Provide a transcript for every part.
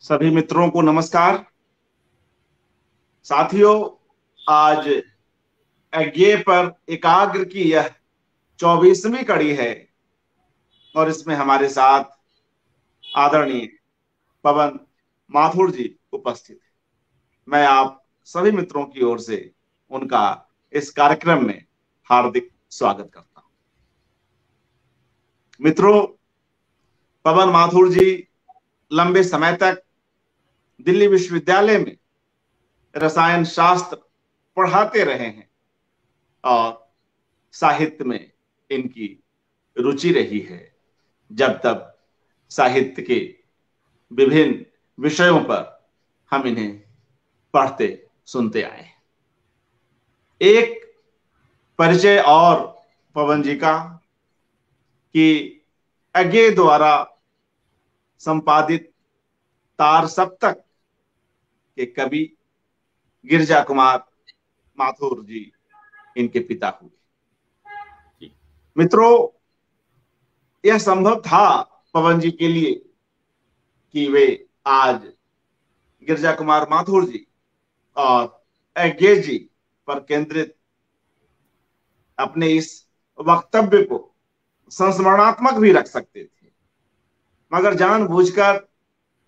सभी मित्रों को नमस्कार। साथियों, आज अज्ञेय पर एकाग्र की यह 24वीं कड़ी है और इसमें हमारे साथ आदरणीय पवन माथुर जी उपस्थित हैं। मैं आप सभी मित्रों की ओर से उनका इस कार्यक्रम में हार्दिक स्वागत करता हूं। मित्रों, पवन माथुर जी लंबे समय तक दिल्ली विश्वविद्यालय में रसायन शास्त्र पढ़ाते रहे हैं और साहित्य में इनकी रुचि रही है। जब तक साहित्य के विभिन्न विषयों पर हम इन्हें पढ़ते सुनते आए। एक परिचय और पवन जी का कि अज्ञेय द्वारा संपादित तार सप्तक के कवि गिरजा कुमार माथुर जी इनके पिता हुए। मित्रों, यह संभव था पवन जी के लिए कि वे आज गिरजा कुमार माथुर जी और अज्ञेय जी पर केंद्रित अपने इस वक्तव्य को संस्मरणात्मक भी रख सकते थे, मगर जानबूझकर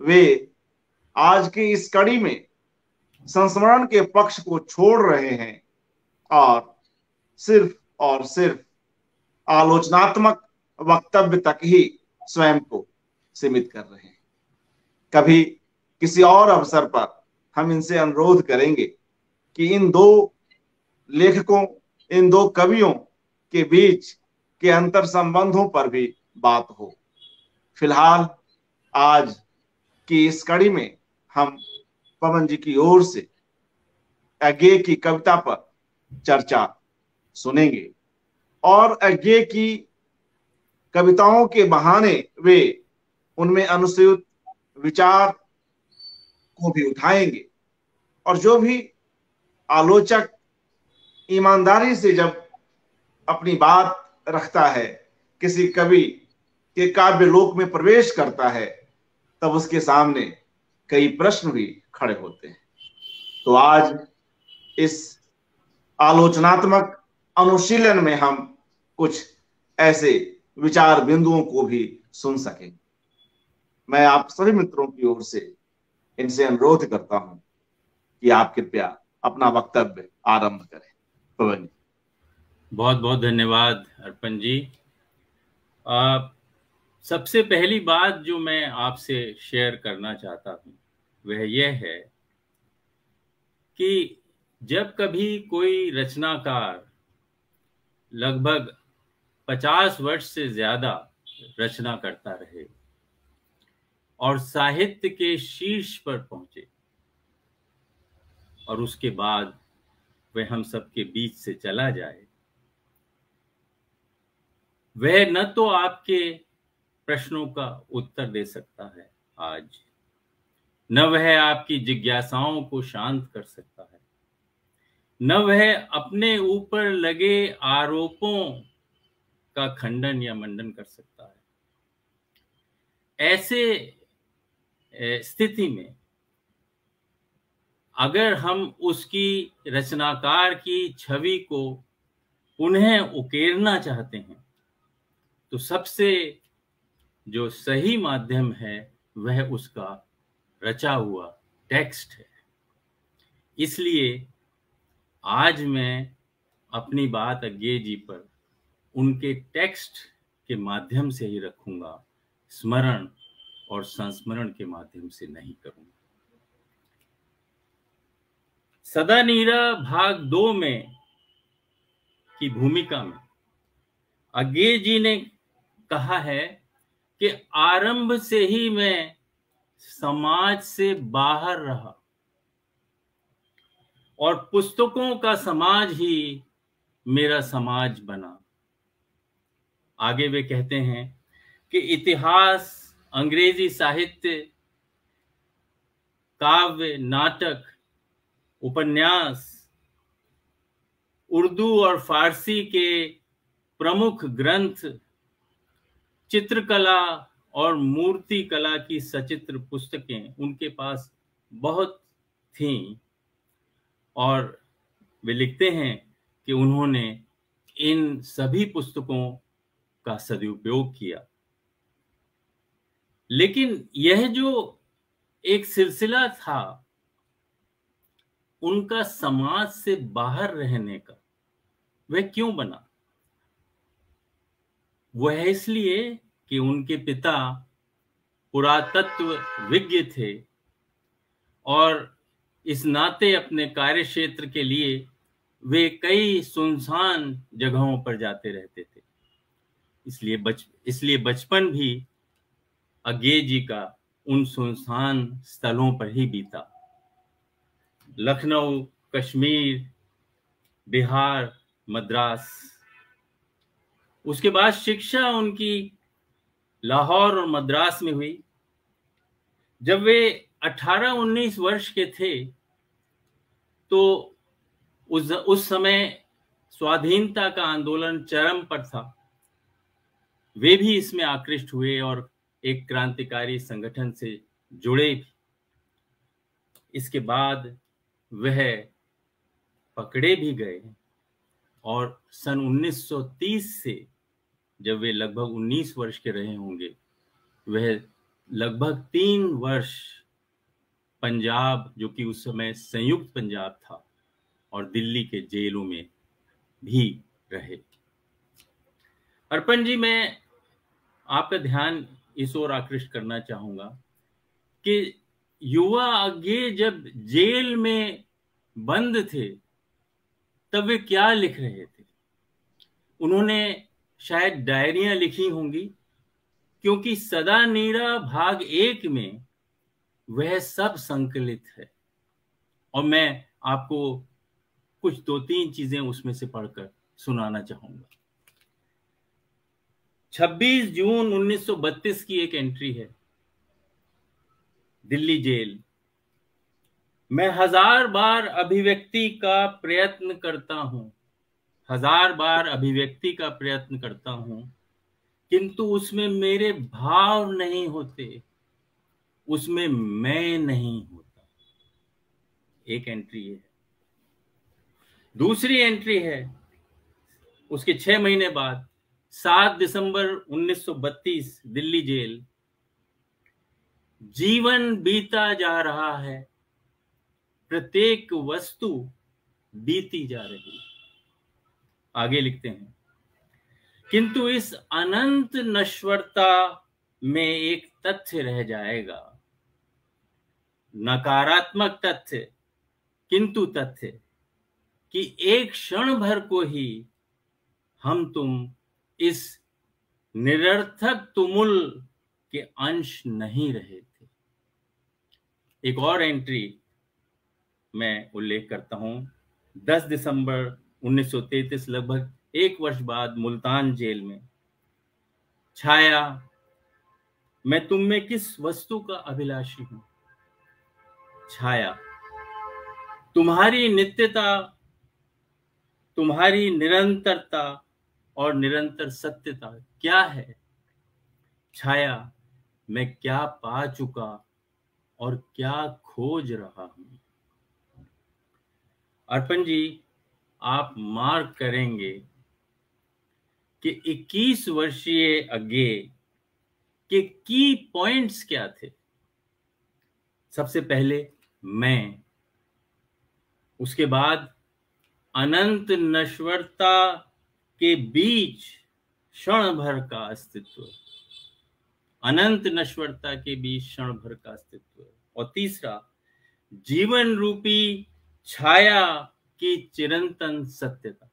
वे आज की इस कड़ी में संस्मरण के पक्ष को छोड़ रहे हैं और सिर्फ आलोचनात्मक वक्तव्य तक ही स्वयं को सीमित कर रहे हैं। कभी किसी और अवसर पर हम इनसे अनुरोध करेंगे कि इन दो लेखकों, इन दो कवियों के बीच के अंतर संबंधों पर भी बात हो। फिलहाल आज की इस कड़ी में हम पवन जी की ओर से अज्ञेय की कविता पर चर्चा सुनेंगे और अज्ञेय की कविताओं के बहाने वे उनमें अनुसूत विचार को भी उठाएंगे और जो भी आलोचक ईमानदारी से जब अपनी बात रखता है, किसी कवि के काव्य लोक में प्रवेश करता है, तब उसके सामने कई प्रश्न भी खड़े होते हैं। तो आज इस आलोचनात्मक अनुशीलन में हम कुछ ऐसे विचार बिंदुओं को भी सुन सकें। मैं आप सभी मित्रों की ओर से इनसे अनुरोध करता हूं कि आप कृपया अपना वक्तव्य आरंभ करें। पवन जी। बहुत बहुत धन्यवाद अर्पण जी। सबसे पहली बात जो मैं आपसे शेयर करना चाहता हूं वह यह है कि जब कभी कोई रचनाकार लगभग 50 वर्ष से ज्यादा रचना करता रहे और साहित्य के शीर्ष पर पहुंचे और उसके बाद वह हम सबके बीच से चला जाए, वह न तो आपके प्रश्नों का उत्तर दे सकता है आज, न वह आपकी जिज्ञासाओं को शांत कर सकता है, न वह अपने ऊपर लगे आरोपों का खंडन या मंडन कर सकता है। ऐसे स्थिति में अगर हम उसकी रचनाकार की छवि को पुनः उकेरना चाहते हैं तो सबसे जो सही माध्यम है वह उसका रचा हुआ टेक्स्ट है। इसलिए आज मैं अपनी बात अज्ञेय जी पर उनके टेक्स्ट के माध्यम से ही रखूंगा, स्मरण और संस्मरण के माध्यम से नहीं करूंगा। सदा नीरा भाग 2 में की भूमिका में अज्ञेय जी ने कहा है कि आरंभ से ही मैं समाज से बाहर रहा और पुस्तकों का समाज ही मेरा समाज बना। आगे वे कहते हैं कि इतिहास, अंग्रेजी साहित्य, काव्य, नाटक, उपन्यास, उर्दू और फारसी के प्रमुख ग्रंथ, चित्रकला, और मूर्ति कला की सचित्र पुस्तकें उनके पास बहुत थीं, और वे लिखते हैं कि उन्होंने इन सभी पुस्तकों का सदुपयोग किया। लेकिन यह जो एक सिलसिला था उनका समाज से बाहर रहने का, वह क्यों बना? वह इसलिए कि उनके पिता पुरातत्व विज्ञ थे और इस नाते अपने कार्य क्षेत्र के लिए वे कई सुनसान जगहों पर जाते रहते थे। इसलिए बचपन भी अज्ञे जी का उन सुनसान स्थलों पर ही बीता। लखनऊ, कश्मीर, बिहार, मद्रास। उसके बाद शिक्षा उनकी लाहौर और मद्रास में हुई। जब वे 18-19 वर्ष के थे तो उस समय स्वाधीनता का आंदोलन चरम पर था। वे भी इसमें आकृष्ट हुए और एक क्रांतिकारी संगठन से जुड़े भी। इसके बाद वह पकड़े भी गए और सन 1930 से जब वे लगभग 19 वर्ष के रहे होंगे, वह लगभग 3 वर्ष पंजाब, जो कि उस समय संयुक्त पंजाब था, और दिल्ली के जेलों में भी रहे। अर्पण जी, मैं आपका ध्यान इस ओर आकृष्ट करना चाहूंगा कि युवा अज्ञे जब जेल में बंद थे तब वे क्या लिख रहे थे? उन्होंने शायद डायरियां लिखी होंगी, क्योंकि सदा नीरा भाग 1 में वह सब संकलित है। और मैं आपको कुछ 2-3 चीजें उसमें से पढ़कर सुनाना चाहूंगा। 26 जून 1932 की एक एंट्री है, दिल्ली जेल। मैं 1000 बार अभिव्यक्ति का प्रयत्न करता हूं, 1000 बार अभिव्यक्ति का प्रयत्न करता हूं, किंतु उसमें मेरे भाव नहीं होते, उसमें मैं नहीं होता। एक एंट्री है। दूसरी एंट्री है उसके 6 महीने बाद, 7 दिसंबर 1932, दिल्ली जेल। जीवन बीता जा रहा है, प्रत्येक वस्तु बीती जा रही। आगे लिखते हैं, किंतु इस अनंत नश्वरता में एक तथ्य रह जाएगा, नकारात्मक तथ्य, किंतु तथ्य कि एक क्षण भर को ही हम तुम इस निरर्थक तुमुल के अंश नहीं रहे थे। एक और एंट्री मैं उल्लेख करता हूं, 10 दिसंबर 1933, लगभग 1 वर्ष बाद, मुल्तान जेल में। छाया, मैं तुम में किस वस्तु का अभिलाषी हूं? छाया, तुम्हारी नित्यता, तुम्हारी निरंतरता और निरंतर सत्यता क्या है? छाया, मैं क्या पा चुका और क्या खोज रहा हूं? अर्पण जी, आप मार्क करेंगे कि 21 वर्षीय अज्ञे के की पॉइंट्स क्या थे। सबसे पहले मैं, उसके बाद अनंत नश्वरता के बीच क्षण भर का अस्तित्व, अनंत नश्वरता के बीच क्षण भर का अस्तित्व, और तीसरा जीवन रूपी छाया की चिरंतन सत्यता।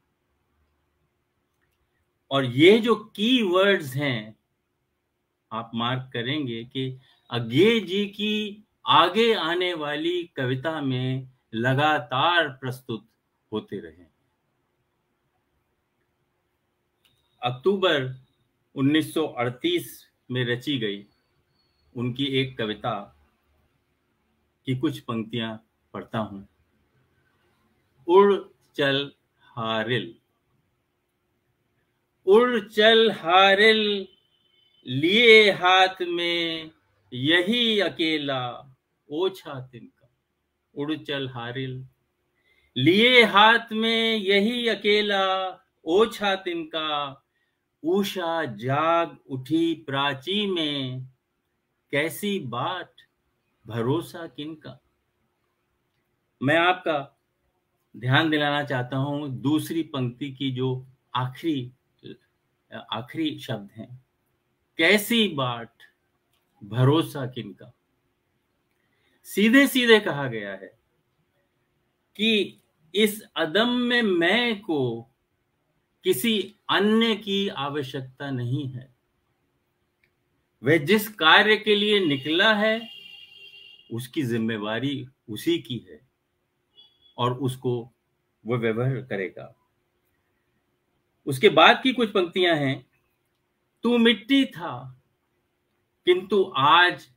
और ये जो की वर्ड्स हैं, आप मार्क करेंगे कि अज्ञे जी की आगे आने वाली कविता में लगातार प्रस्तुत होते रहे। अक्टूबर 1938 में रची गई उनकी एक कविता की कुछ पंक्तियां पढ़ता हूं। उड़ चल हारिल, उड़ चल हारिल, लिए हाथ में यही अकेला ओछा तिनका, उड़ चल हारिल। लिए हाथ में यही अकेला ओछा तिनका, उषा जाग उठी प्राची में, कैसी बाट भरोसा किनका। मैं आपका ध्यान दिलाना चाहता हूं दूसरी पंक्ति की जो आखिरी शब्द हैं, कैसी बाट भरोसा किनका। सीधे सीधे कहा गया है कि इस अदम्य मैं को किसी अन्य की आवश्यकता नहीं है। वह जिस कार्य के लिए निकला है उसकी जिम्मेवारी उसी की है और उसको वह व्यवहार करेगा। उसके बाद की कुछ पंक्तियां हैं, तू मिट्टी था किंतु आज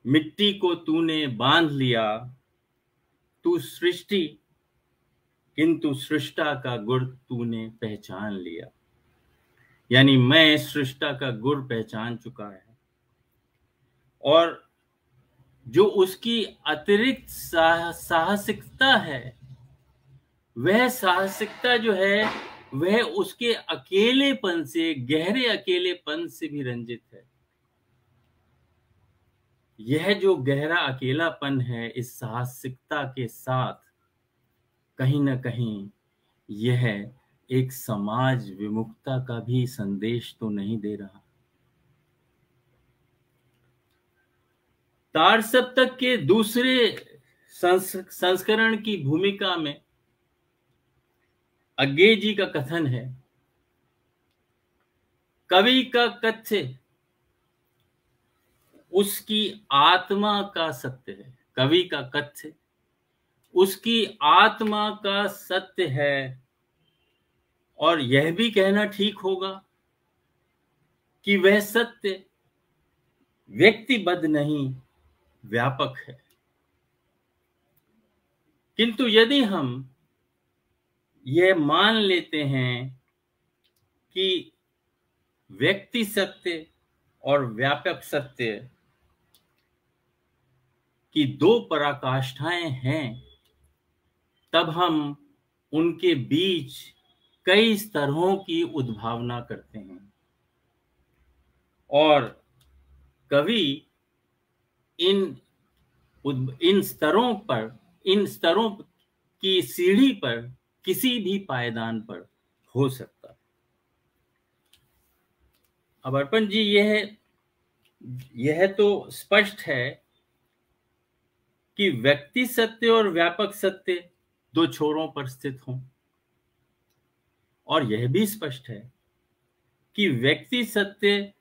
मिट्टी को तूने बांध लिया, तू सृष्टि किंतु सृष्टा का गुण तूने पहचान लिया। यानी मैं सृष्टा का गुण पहचान चुका है और जो उसकी अतिरिक्त साहसिकता है, वह साहसिकता जो है वह उसके अकेलेपन से, गहरे अकेलेपन से भी रंजित है। यह जो गहरा अकेलापन है, इस साहसिकता के साथ कहीं ना कहीं यह एक समाज विमुखता का भी संदेश तो नहीं दे रहा। तार सप्तक के दूसरे संस्करण की भूमिका में अज्ञे जी का कथन है, कवि का कथ्य उसकी आत्मा का सत्य है। कवि का कथ्य उसकी आत्मा का सत्य है और यह भी कहना ठीक होगा कि वह सत्य व्यक्तिबद्ध नहीं, व्यापक है। किंतु यदि हम यह मान लेते हैं कि व्यक्ति सत्य और व्यापक सत्य की दो पराकाष्ठाएं हैं, तब हम उनके बीच कई स्तरों की उद्भावना करते हैं और कवि इन स्तरों की सीढ़ी पर किसी भी पायदान पर हो सकता है। अब अर्पण जी, यह तो स्पष्ट है कि व्यक्ति सत्य और व्यापक सत्य दो छोरों पर स्थित हों, और यह भी स्पष्ट है कि व्यक्ति सत्य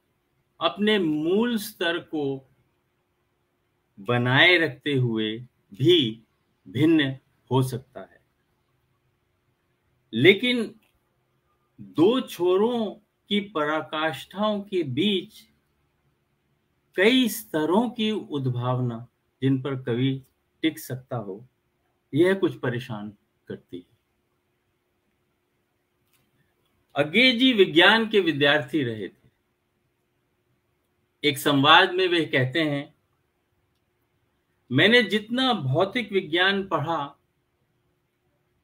अपने मूल स्तर को बनाए रखते हुए भी भिन्न हो सकता है। लेकिन दो छोरों की पराकाष्ठाओं के बीच कई स्तरों की उद्भावना जिन पर कवि टिक सकता हो, यह कुछ परेशान करती है। अज्ञे जी विज्ञान के विद्यार्थी रहे थे। एक संवाद में वे कहते हैं, मैंने जितना भौतिक विज्ञान पढ़ा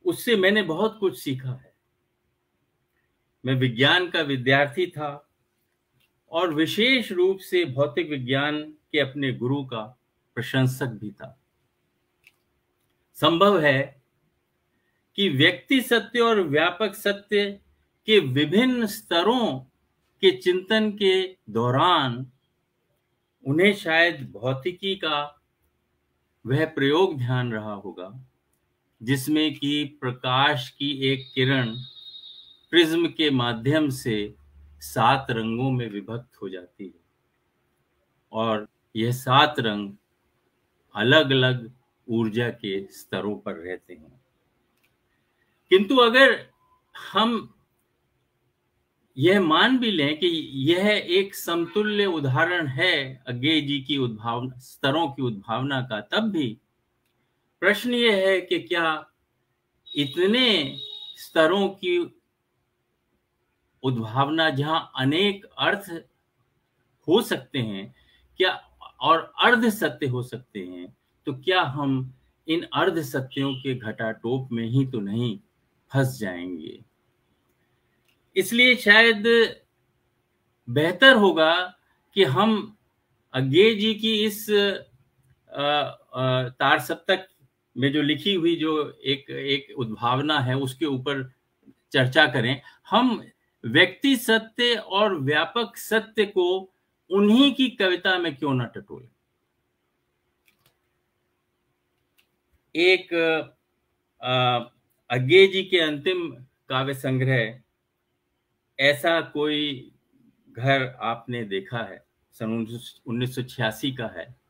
उससे मैंने बहुत कुछ सीखा है। मैं विज्ञान का विद्यार्थी था और विशेष रूप से भौतिक विज्ञान के अपने गुरु का प्रशंसक भी था। संभव है कि व्यक्ति सत्य और व्यापक सत्य के विभिन्न स्तरों के चिंतन के दौरान उन्हें शायद भौतिकी का वह प्रयोग ध्यान रहा होगा जिसमें कि प्रकाश की एक किरण प्रिज्म के माध्यम से 7 रंगों में विभक्त हो जाती है और यह 7 रंग अलग अलग ऊर्जा के स्तरों पर रहते हैं। किंतु अगर हम यह मान भी लें कि यह एक समतुल्य उदाहरण है अज्ञे जी की स्तरों की उद्भावना का, तब भी प्रश्न यह है कि क्या इतने स्तरों की उद्भावना जहां अनेक अर्थ हो सकते हैं क्या, और अर्ध सत्य हो सकते हैं, तो क्या हम इन अर्ध सत्यों के घटाटोप में ही तो नहीं फंस जाएंगे? इसलिए शायद बेहतर होगा कि हम अज्ञे जी की इस तार सप्तक में जो लिखी हुई जो एक उद्भावना है उसके ऊपर चर्चा करें। हम व्यक्ति सत्य और व्यापक सत्य को उन्हीं की कविता में क्यों ना टटोलें। एक अज्ञे जी के अंतिम काव्य संग्रह ऐसा कोई घर आपने देखा है, सन 1986 का है।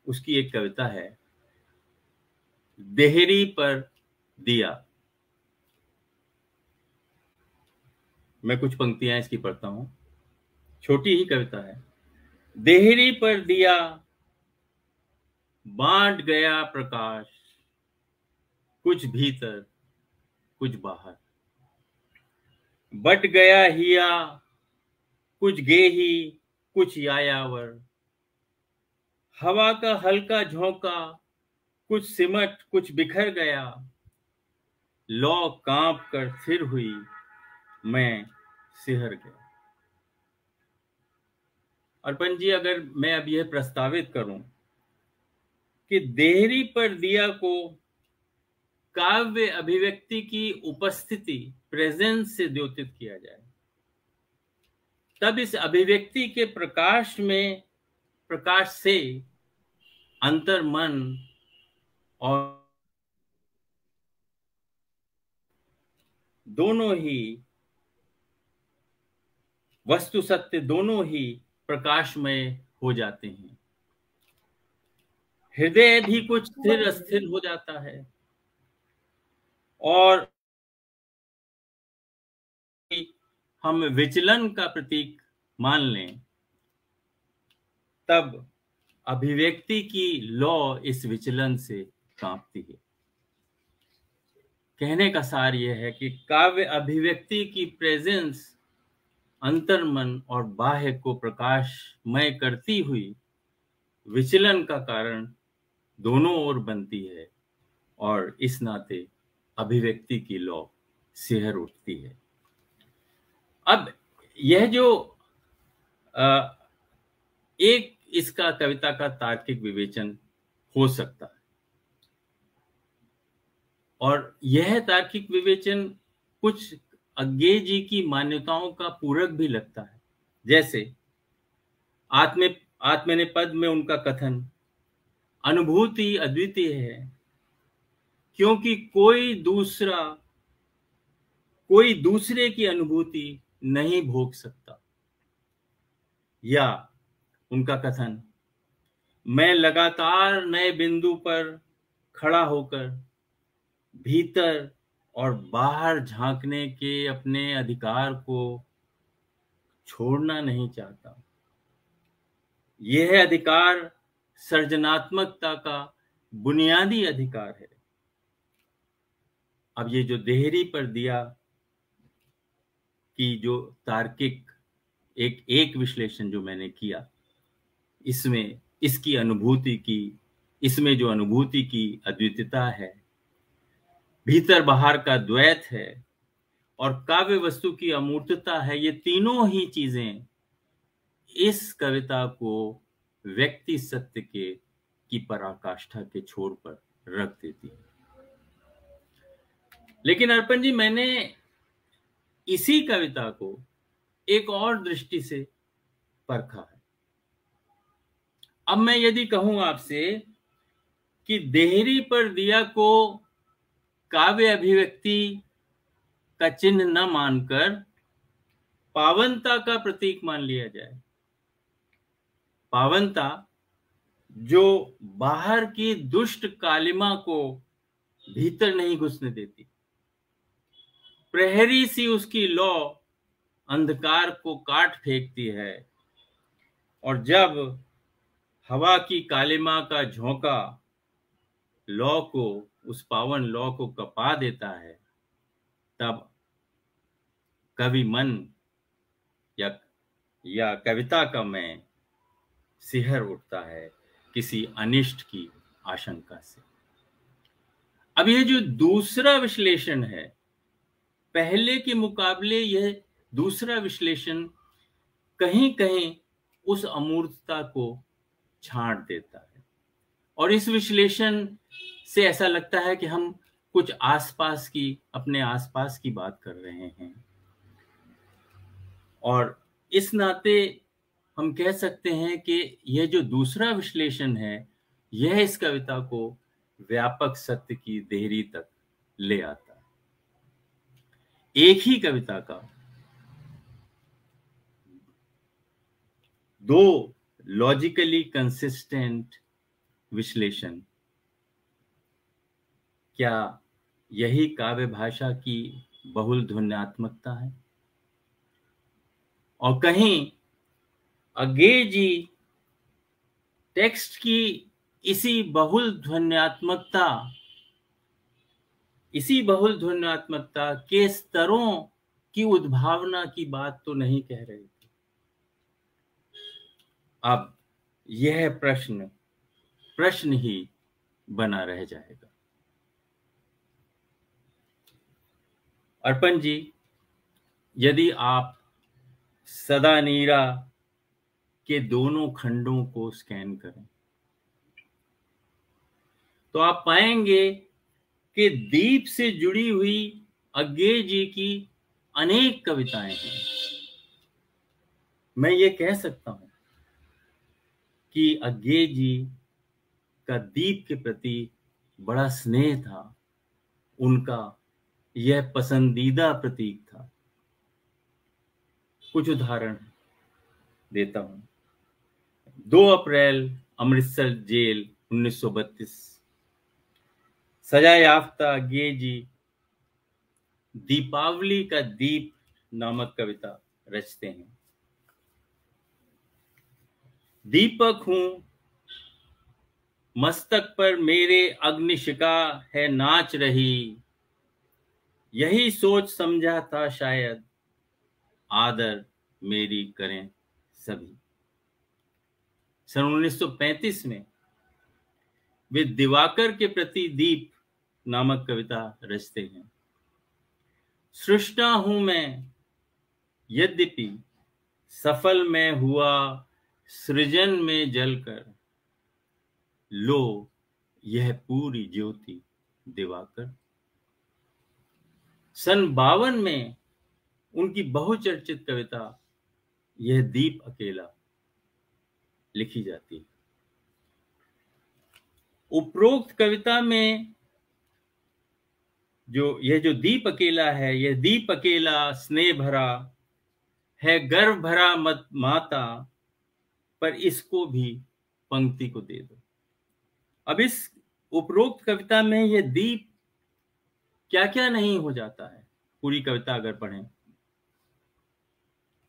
उसकी एक कविता है, देहरी पर दिया। मैं कुछ पंक्तियां इसकी पढ़ता हूं, छोटी ही कविता है। देहरी पर दिया बांट गया प्रकाश, कुछ भीतर कुछ बाहर, बट गया हिया कुछ गेही कुछ यायावर, हवा का हल्का झोंका कुछ सिमट कुछ बिखर गया, लौ कांप कर फिर हुई मैं सिहर गया। अर्पण जी, अगर मैं अब यह प्रस्तावित करूं कि देहरी पर दिया को काव्य अभिव्यक्ति की उपस्थिति, प्रेजेंस से द्योतित किया जाए, तब इस अभिव्यक्ति के प्रकाश से अंतर मन और दोनों ही वस्तु सत्य दोनों ही प्रकाशमय हो जाते हैं। हृदय भी कुछ स्थिर अस्थिर हो जाता है, और हम विचलन का प्रतीक मान लें, तब अभिव्यक्ति की लौ इस विचलन से कांपती है। कहने का सार यह है कि काव्य अभिव्यक्ति की प्रेजेंस अंतर्मन और बाह्य को प्रकाशमय करती हुई विचलन का कारण दोनों ओर बनती है, और इस नाते अभिव्यक्ति की लौ सिहर उठती है। अब यह जो एक इसका कविता का तार्किक विवेचन हो सकता है, और यह तार्किक विवेचन कुछ अज्ञे जी की मान्यताओं का पूरक भी लगता है। जैसे आत्मनेपद में उनका कथन, अनुभूति अद्वितीय है क्योंकि कोई दूसरे की अनुभूति नहीं भोग सकता। या उनका कथन, मैं लगातार नए बिंदु पर खड़ा होकर भीतर और बाहर झांकने के अपने अधिकार को छोड़ना नहीं चाहता। यह अधिकार सृजनात्मकता का बुनियादी अधिकार है। अब ये जो देहरी पर दिया की जो तार्किक एक विश्लेषण जो मैंने किया, इसमें इसमें जो अनुभूति की अद्वितीयता है, भीतर बाहर का द्वैत है, और काव्य वस्तु की अमूर्तता है, ये तीनों ही चीजें इस कविता को व्यक्ति सत्य की पराकाष्ठा के छोर पर रख देती है। लेकिन अर्पण जी, मैंने इसी कविता को एक और दृष्टि से परखा है। अब मैं यदि कहूं आपसे कि देहरी पर दिया को काव्य अभिव्यक्ति का चिन्ह न मानकर पावनता का प्रतीक मान लिया जाए, पावनता जो बाहर की दुष्ट कालिमा को भीतर नहीं घुसने देती, प्रहरी सी उसकी लौ अंधकार को काट फेंकती है, और जब हवा की कालिमा का झोंका उस पावन लौ को कपा देता है, तब कवि मन या या कविता का मैं सिहर उठता है किसी अनिष्ट की आशंका से। अब यह जो दूसरा विश्लेषण है, पहले के मुकाबले यह दूसरा विश्लेषण कहीं कहीं उस अमूर्तता को छांट देता है, और इस विश्लेषण से ऐसा लगता है कि हम कुछ आसपास की, अपने आसपास की बात कर रहे हैं, और इस नाते हम कह सकते हैं कि यह जो दूसरा विश्लेषण है, यह इस कविता को व्यापक सत्य की देहरी तक ले आता है। एक ही कविता का दो लॉजिकली कंसिस्टेंट विश्लेषण, क्या यही काव्य भाषा की बहुल ध्वन्यात्मकता है? और कहीं अज्ञेय जी टेक्स्ट की इसी बहुल ध्वन्यात्मकता के स्तरों की उद्भावना की बात तो नहीं कह रहे थे। अब यह प्रश्न ही बना रह जाएगा। अर्पण जी, यदि आप सदा नीरा के दोनों खंडों को स्कैन करें तो आप पाएंगे कि दीप से जुड़ी हुई अज्ञेय जी की अनेक कविताएं हैं। मैं ये कह सकता हूं कि अज्ञेय जी का दीप के प्रति बड़ा स्नेह था, उनका यह पसंदीदा प्रतीक था। कुछ उदाहरण देता हूं। 2 अप्रैल अमृतसर जेल 1932, सजा याफ्ता अज्ञेय जी दीपावली का दीप नामक कविता रचते हैं। दीपक हूं मस्तक पर मेरे अग्निशिखा है नाच रही, यही सोच समझा था शायद आदर मेरी करें सभी। सन 1935 में वे दिवाकर के प्रति दीप नामक कविता रचते हैं। सृष्टा हूं मैं यद्यपि सफल मैं हुआ सृजन में जलकर, लो यह पूरी ज्योति दिवाकर। सन 52 में उनकी बहुचर्चित कविता यह दीप अकेला लिखी जाती है। उपरोक्त कविता में यह जो दीप अकेला है, यह दीप अकेला स्नेह भरा है, गर्व भरा मत माता, पर इसको भी पंक्ति को दे दो। अब इस उपरोक्त कविता में यह दीप क्या क्या नहीं हो जाता है, पूरी कविता अगर पढ़ें।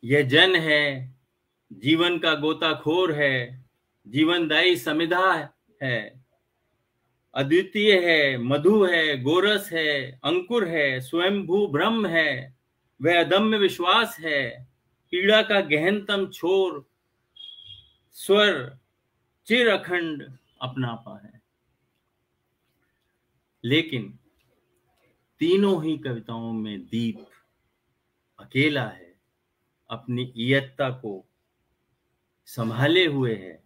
यह जन है, जीवन का गोताखोर है, जीवनदायी समिधा है, अद्वितीय है, मधु है, गोरस है, अंकुर है, स्वयंभू ब्रह्म है, वह अदम्य विश्वास है, पीड़ा का गहनतम छोर, स्वर चिर अखंड अपनापा है। लेकिन तीनों ही कविताओं में दीप अकेला है, अपनी इयत्ता को संभाले हुए है,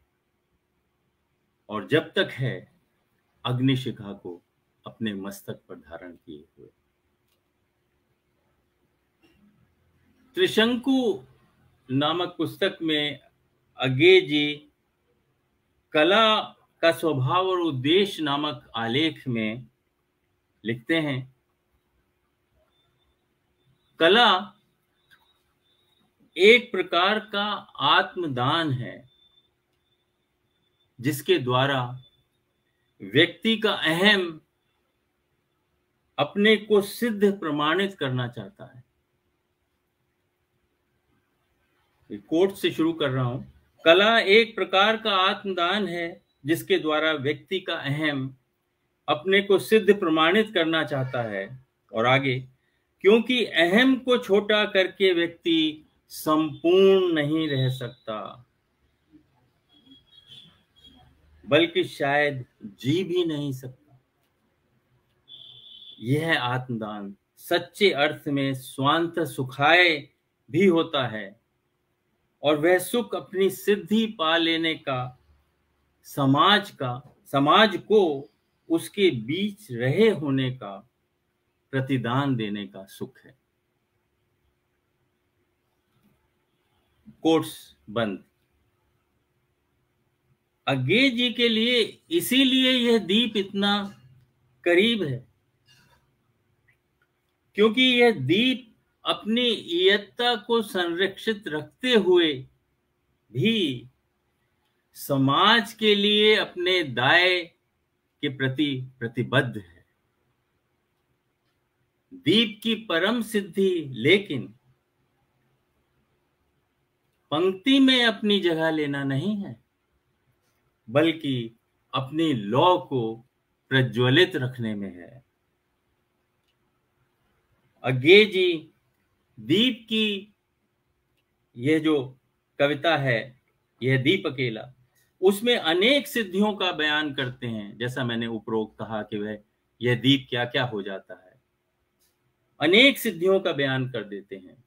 और जब तक है अग्निशिखा को अपने मस्तक पर धारण किए हुए। त्रिशंकु नामक पुस्तक में अज्ञेय जी कला का स्वभाव और उद्देश्य नामक आलेख में लिखते हैं, कला एक प्रकार का आत्मदान है जिसके द्वारा व्यक्ति का अहम अपने को सिद्ध प्रमाणित करना चाहता है। कोट से शुरू कर रहा हूं। कला एक प्रकार का आत्मदान है जिसके द्वारा व्यक्ति का अहम अपने को सिद्ध प्रमाणित करना चाहता है। और आगे, क्योंकि अहम को छोटा करके व्यक्ति संपूर्ण नहीं रह सकता, बल्कि शायद जी भी नहीं सकता। यह आत्मदान सच्चे अर्थ में स्वांत सुखाय भी होता है, और वह सुख अपनी सिद्धि पा लेने का समाज को उसके बीच रहे होने का प्रतिदान देने का सुख है। कोट्स बंद। अज्ञे जी के लिए इसीलिए यह दीप इतना करीब है, क्योंकि यह दीप अपनी इयत्ता को संरक्षित रखते हुए भी समाज के लिए अपने दाय के प्रति प्रतिबद्ध है। दीप की परम सिद्धि लेकिन पंक्ति में अपनी जगह लेना नहीं है, बल्कि अपनी लौ को प्रज्वलित रखने में है। अज्ञे जी दीप की यह जो कविता है, यह दीप अकेला, उसमें अनेक सिद्धियों का बयान करते हैं। जैसा मैंने उपरोक्त कहा कि वह यह दीप क्या क्या हो जाता है, अनेक सिद्धियों का बयान कर देते हैं।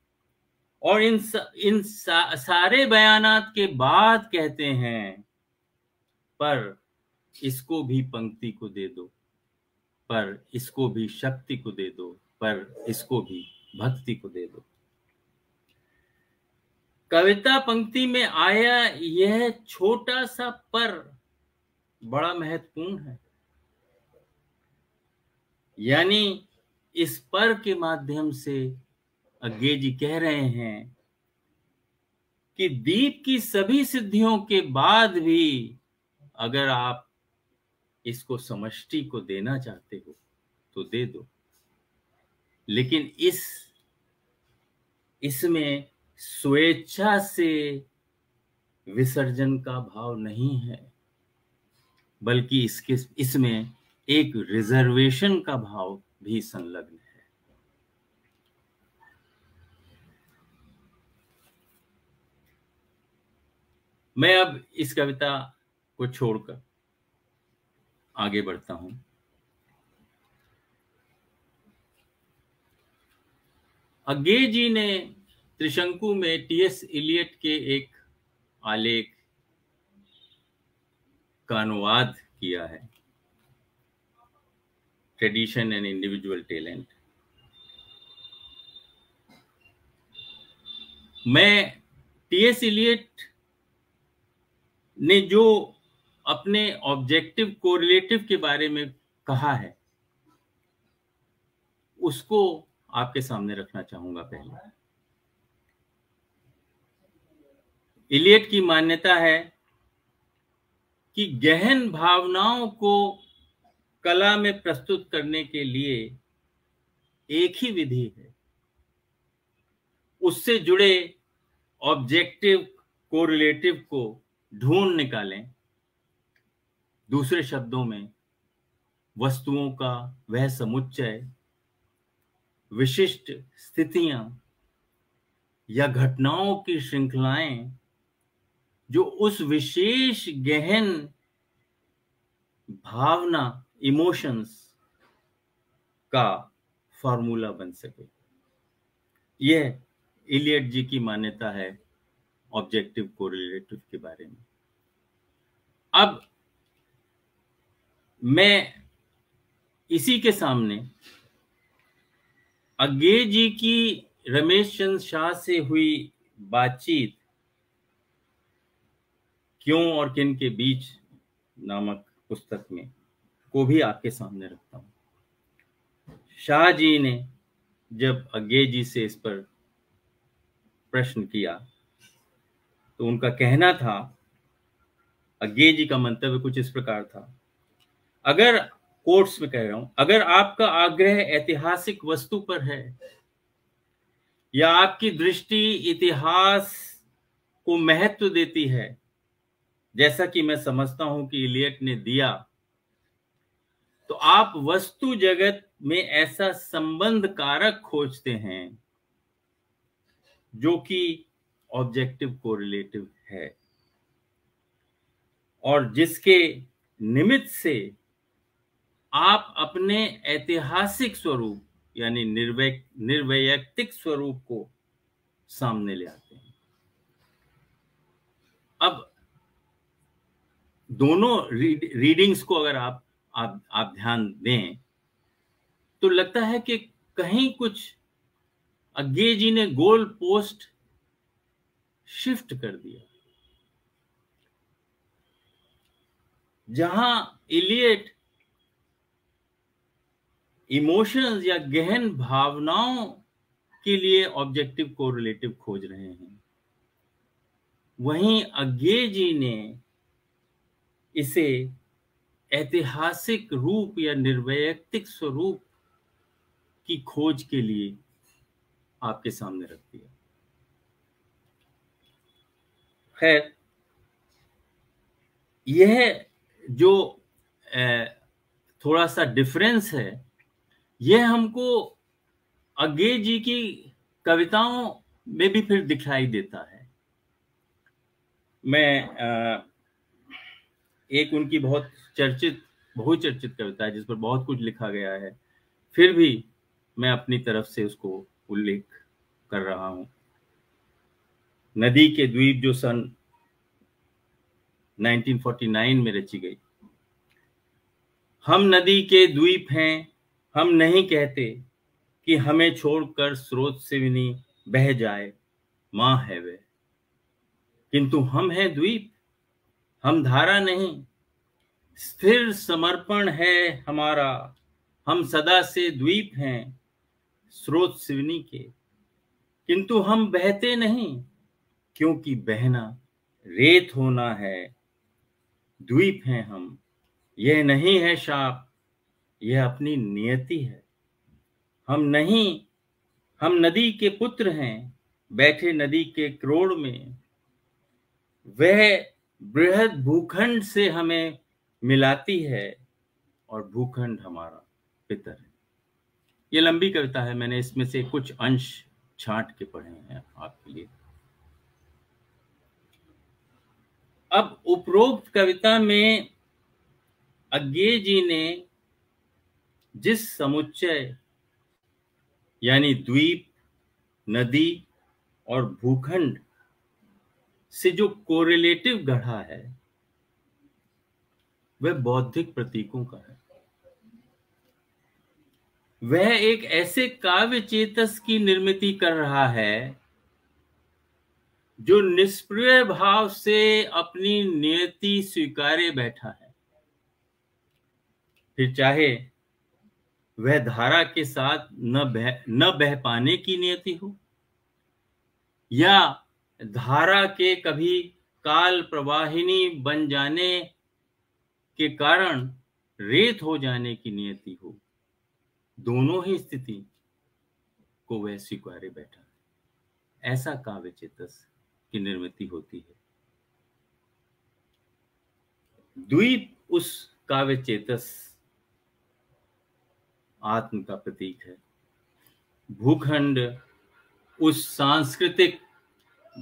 और इन सारे बयानात के बाद कहते हैं, पर इसको भी पंक्ति को दे दो, पर इसको भी शक्ति को दे दो, पर इसको भी भक्ति को दे दो। कविता पंक्ति में आया यह छोटा सा पर बड़ा महत्वपूर्ण है। यानी इस पर के माध्यम से अज्ञे जी कह रहे हैं कि दीप की सभी सिद्धियों के बाद भी अगर आप इसको समष्टि को देना चाहते हो तो दे दो, लेकिन इसमें स्वेच्छा से विसर्जन का भाव नहीं है, बल्कि इसमें एक रिजर्वेशन का भाव भी संलग्न है। मैं अब इस कविता को छोड़कर आगे बढ़ता हूं। अज्ञे जी ने त्रिशंकु में टी.एस. इलियट के एक आलेख का अनुवाद किया है, ट्रेडिशन एंड इंडिविजुअल टैलेंट। मैं टी.एस. इलियट ने जो अपने ऑब्जेक्टिव कोरिलेटिव के बारे में कहा है उसको आपके सामने रखना चाहूंगा। पहले इलियट की मान्यता है कि गहन भावनाओं को कला में प्रस्तुत करने के लिए एक ही विधि है, उससे जुड़े ऑब्जेक्टिव कोरिलेटिव को ढूंढ निकालें। दूसरे शब्दों में वस्तुओं का वह समुच्चय, विशिष्ट स्थितियां या घटनाओं की श्रृंखलाएं जो उस विशेष गहन भावना, इमोशंस का फॉर्मूला बन सके। यह इलियट जी की मान्यता है ऑब्जेक्टिव कोरिलेटिव के बारे में। अब मैं इसी के सामने अज्ञे जी की रमेश चंद्र शाह से हुई बातचीत क्यों और किन के बीच नामक पुस्तक में को भी आपके सामने रखता हूं। शाह जी ने जब अज्ञे जी से इस पर प्रश्न किया तो उनका कहना था, अज्ञे जी का मंतव्य कुछ इस प्रकार था, अगर कोट्स में कह रहा हूं, अगर आपका आग्रह ऐतिहासिक वस्तु पर है या आपकी दृष्टि इतिहास को महत्व देती है, जैसा कि मैं समझता हूं कि इलियट ने दिया, तो आप वस्तु जगत में ऐसा संबंध कारक खोजते हैं जो कि ऑब्जेक्टिव कोरिलेटिव है, और जिसके निमित्त से आप अपने ऐतिहासिक स्वरूप यानी निर्वैयक्तिक स्वरूप को सामने ले आते हैं। अब दोनों रीडिंग्स को अगर आप ध्यान दें तो लगता है कि कहीं कुछ अज्ञे जी ने गोल पोस्ट शिफ्ट कर दिया। जहां इलियट इमोशंस या गहन भावनाओं के लिए ऑब्जेक्टिव कोरिलेटिव खोज रहे हैं, वहीं अज्ञे जी ने इसे ऐतिहासिक रूप या निर्वैयक्तिक स्वरूप की खोज के लिए आपके सामने रख दिया। खैर, यह जो थोड़ा सा डिफरेंस है, यह हमको अज्ञे जी की कविताओं में भी फिर दिखाई देता है। मैं एक उनकी बहुचर्चित कविता है जिस पर बहुत कुछ लिखा गया है, फिर भी मैं अपनी तरफ से उसको उल्लेख कर रहा हूं। नदी के द्वीप, जो सन 1949 में रची गई। हम नदी के द्वीप हैं, हम नहीं कहते कि हमें छोड़कर स्रोत सिवनी बह जाए, मां है वे, किंतु हम हैं द्वीप, हम धारा नहीं, स्थिर समर्पण है हमारा, हम सदा से द्वीप हैं स्रोत सिवनी के, किंतु हम बहते नहीं, क्योंकि बहना रेत होना है, द्वीप हैं हम, यह नहीं है शाप, यह अपनी नियति है। हम नदी के पुत्र हैं, बैठे नदी के क्रोड़ में, वह बृहद भूखंड से हमें मिलाती है और भूखंड हमारा पितर है। ये लंबी कविता है, मैंने इसमें से कुछ अंश छांट के पढ़े हैं आपके लिए। अब उपरोक्त कविता में अज्ञे जी ने जिस समुच्चय यानी द्वीप, नदी और भूखंड से जो कोरिलेटिव गढ़ा है, वह बौद्धिक प्रतीकों का है। वह एक ऐसे काव्य चेतस की निर्मिति कर रहा है जो निष्क्रिय भाव से अपनी नियति स्वीकारे बैठा है, फिर चाहे वह धारा के साथ न बह पाने की नियति हो, या धारा के कभी काल प्रवाहिनी बन जाने के कारण रेत हो जाने की नियति हो, दोनों ही स्थिति को वह स्वीकारे बैठा है। ऐसा काव्य चेतस की निर्मिति होती है। द्वीप उस काव्य चेतस आत्म का प्रतीक है, भूखंड उस सांस्कृतिक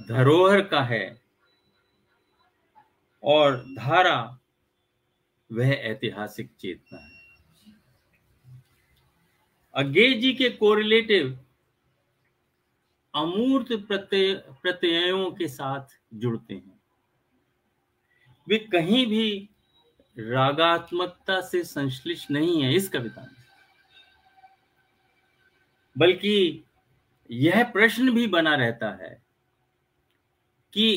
धरोहर का है, और धारा वह ऐतिहासिक चेतना है। अज्ञे जी के कोरिलेटिव अमूर्त प्रत्ययों के साथ जुड़ते हैं। वे कहीं भी रागात्मकता से संश्लिष्ट नहीं है इस कविता में, बल्कि यह प्रश्न भी बना रहता है कि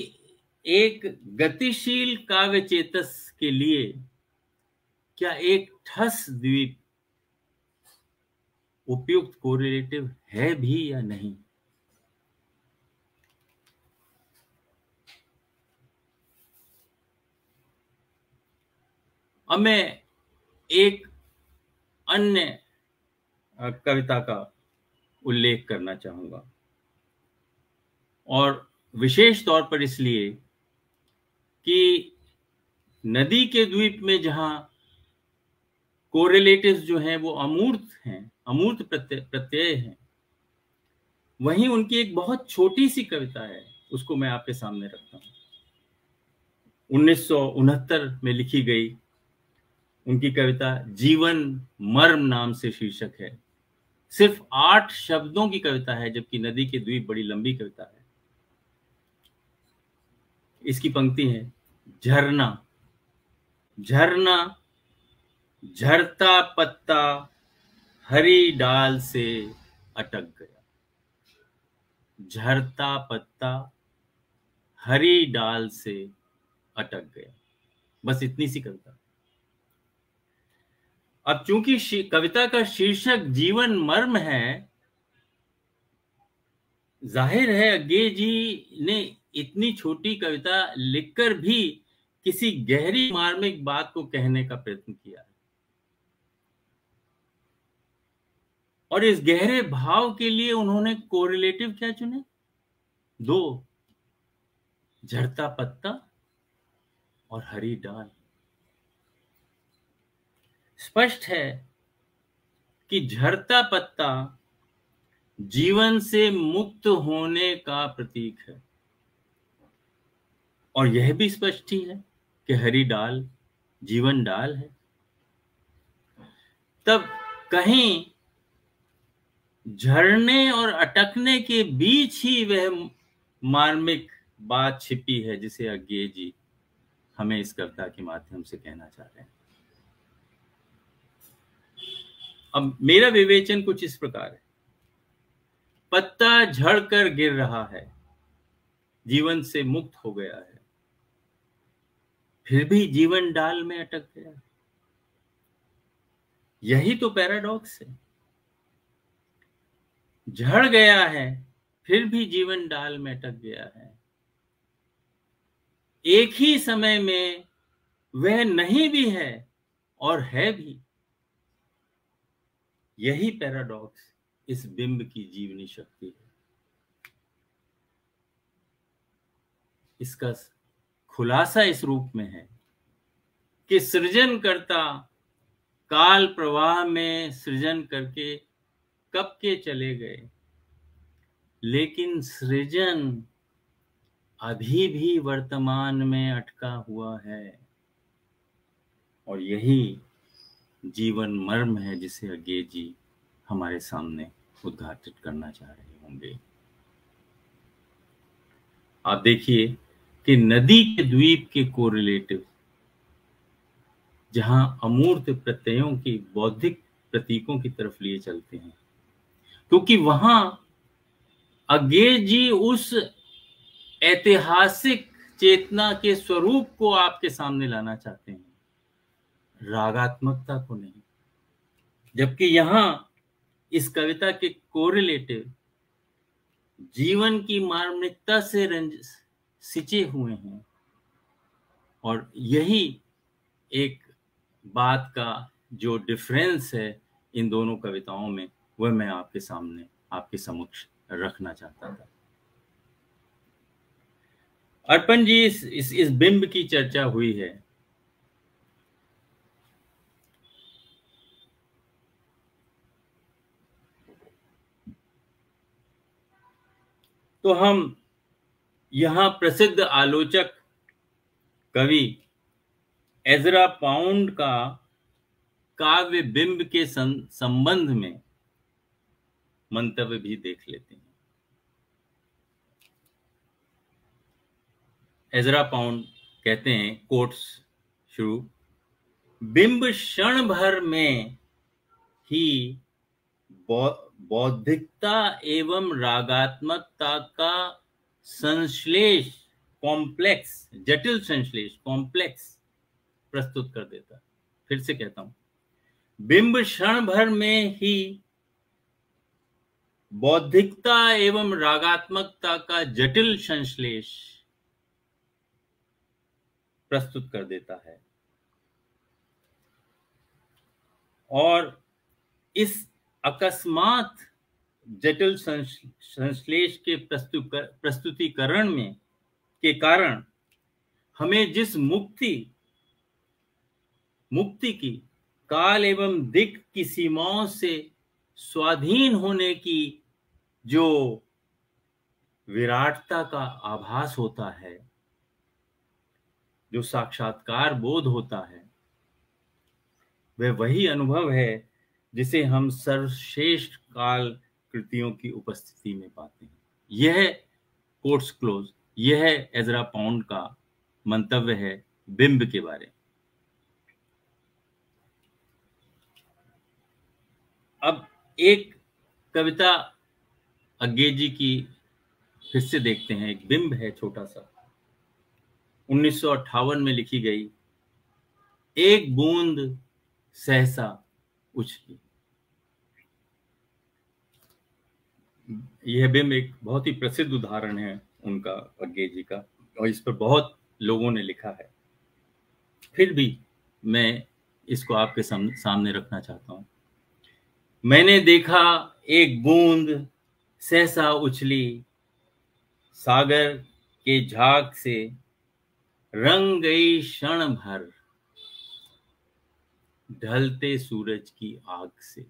एक गतिशील काव्य चेतस के लिए क्या एक ठस द्वीप उपयुक्त कोरिलेटिव है भी या नहीं। अब मैं एक अन्य कविता का उल्लेख करना चाहूंगा, और विशेष तौर पर इसलिए कि नदी के द्वीप में जहां कोरिलेटिव्स जो हैं वो अमूर्त प्रत्यय हैं, वहीं उनकी एक बहुत छोटी सी कविता है उसको मैं आपके सामने रखता हूँ। 1969 में लिखी गई उनकी कविता जीवन मर्म नाम से शीर्षक है। सिर्फ 8 शब्दों की कविता है, जबकि नदी के द्वीप बड़ी लंबी कविता है। इसकी पंक्ति है, झरना झरना झरता पत्ता हरी डाल से अटक गया। झरता पत्ता हरी डाल से अटक गया। बस इतनी सी कविता। अब चूंकि कविता का शीर्षक जीवन मर्म है, जाहिर है अज्ञे जी ने इतनी छोटी कविता लिखकर भी किसी गहरी मार्मिक बात को कहने का प्रयत्न किया है। और इस गहरे भाव के लिए उन्होंने कोरिलेटिव क्या चुने? 2, झरता पत्ता और हरी डाल। स्पष्ट है कि झरता पत्ता जीवन से मुक्त होने का प्रतीक है, और यह भी स्पष्ट ही है कि हरी डाल जीवन डाल है। तब कहीं झरने और अटकने के बीच ही वह मार्मिक बात छिपी है जिसे अज्ञे जी हमें इस कविता के माध्यम से कहना चाह रहे हैं। अब मेरा विवेचन कुछ इस प्रकार है। पत्ता झड़कर गिर रहा है, जीवन से मुक्त हो गया है, फिर भी जीवन डाल में अटक गया। यही तो पैराडॉक्स है। झड़ गया है, फिर भी जीवन डाल में अटक गया है। एक ही समय में वह नहीं भी है और है भी। यही पैराडॉक्स इस बिंब की जीवनी शक्ति है। इसका खुलासा इस रूप में है कि सृजनकर्ता काल प्रवाह में सृजन करके कब के चले गए, लेकिन सृजन अभी भी वर्तमान में अटका हुआ है। और यही जीवन मर्म है जिसे अज्ञे जी हमारे सामने उद्घाटित करना चाह रहे होंगे। आप देखिए कि नदी के द्वीप के कोरिलेटिव, जहां अमूर्त प्रत्ययों की बौद्धिक प्रतीकों की तरफ लिए चलते हैं, क्योंकि वहां अज्ञे जी उस ऐतिहासिक चेतना के स्वरूप को आपके सामने लाना चाहते हैं, रागात्मकता को नहीं। जबकि यहां इस कविता के कोरिलेटिव जीवन की मार्मिकता से सिंचे हुए हैं। और यही एक बात का जो डिफरेंस है इन दोनों कविताओं में, वह मैं आपके सामने आपके समक्ष रखना चाहता था। अर्पण जी, इस बिंब की चर्चा हुई है। तो हम यहां प्रसिद्ध आलोचक कवि एजरा पाउंड का काव्य बिंब के संबंध में मंतव्य भी देख लेते हैं। एजरा पाउंड कहते हैं, कोट्स शुरू, बिंब क्षण भर में ही बौद्धिकता एवं रागात्मकता का संश्लेष, कॉम्प्लेक्स, जटिल संश्लेष, कॉम्प्लेक्स प्रस्तुत कर देता। फिर से कहता हूं, बिंब क्षण भर में ही बौद्धिकता एवं रागात्मकता का जटिल संश्लेष प्रस्तुत कर देता है। और इस अकस्मात जटिल संश्लेष के प्रस्तुतिकरण में के कारण हमें जिस मुक्ति की काल एवं दिक् की सीमाओं से स्वाधीन होने की जो विराटता का आभास होता है, जो साक्षात्कार बोध होता है, वह वही अनुभव है जिसे हम सर्वश्रेष्ठ काल कृतियों की उपस्थिति में पाते हैं। यह कोट्स क्लोज, यह एजरा पाउंड का मंतव्य है बिंब के बारे में। अब एक कविता अज्ञे जी की फिर से देखते हैं। एक बिंब है छोटा सा, 1958 में लिखी गई। एक बूंद सहसा उछली। यह बिंब एक बहुत ही प्रसिद्ध उदाहरण है उनका, अज्ञे जी का, और इस पर बहुत लोगों ने लिखा है। फिर भी मैं इसको आपके सामने रखना चाहता हूं। मैंने देखा एक बूंद सहसा उछली, सागर के झाग से रंग गई क्षण भर, ढलते सूरज की आग से।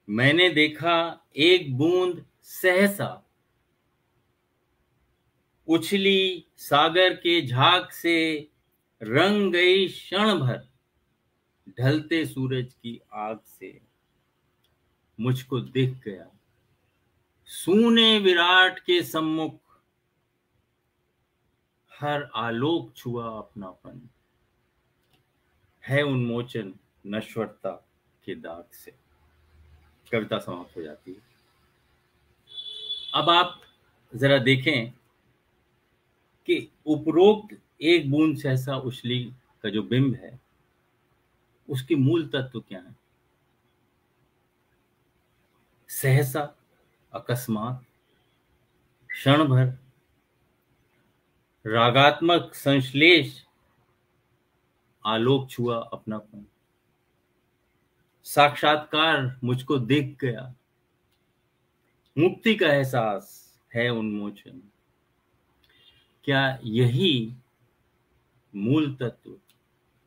मैंने देखा एक बूंद सहसा उछली, सागर के झाग से रंग गई क्षण भर, ढलते सूरज की आग से। मुझको दिख गया सूने विराट के सम्मुख, हर आलोक छुआ अपनापन, है उन्मोचन नश्वरता के दाग से। कविता समाप्त हो जाती है। अब आप जरा देखें कि उपरोक्त एक बूंद सहसा उछली का जो बिंब है, उसके मूल तत्व क्या है? सहसा, अकस्मात, क्षण भर, रागात्मक संश्लेष, आलोक छुआ अपनापन, साक्षात्कार मुझको दिख गया, मुक्ति का एहसास, है उन्मोचन। क्या यही मूल तत्व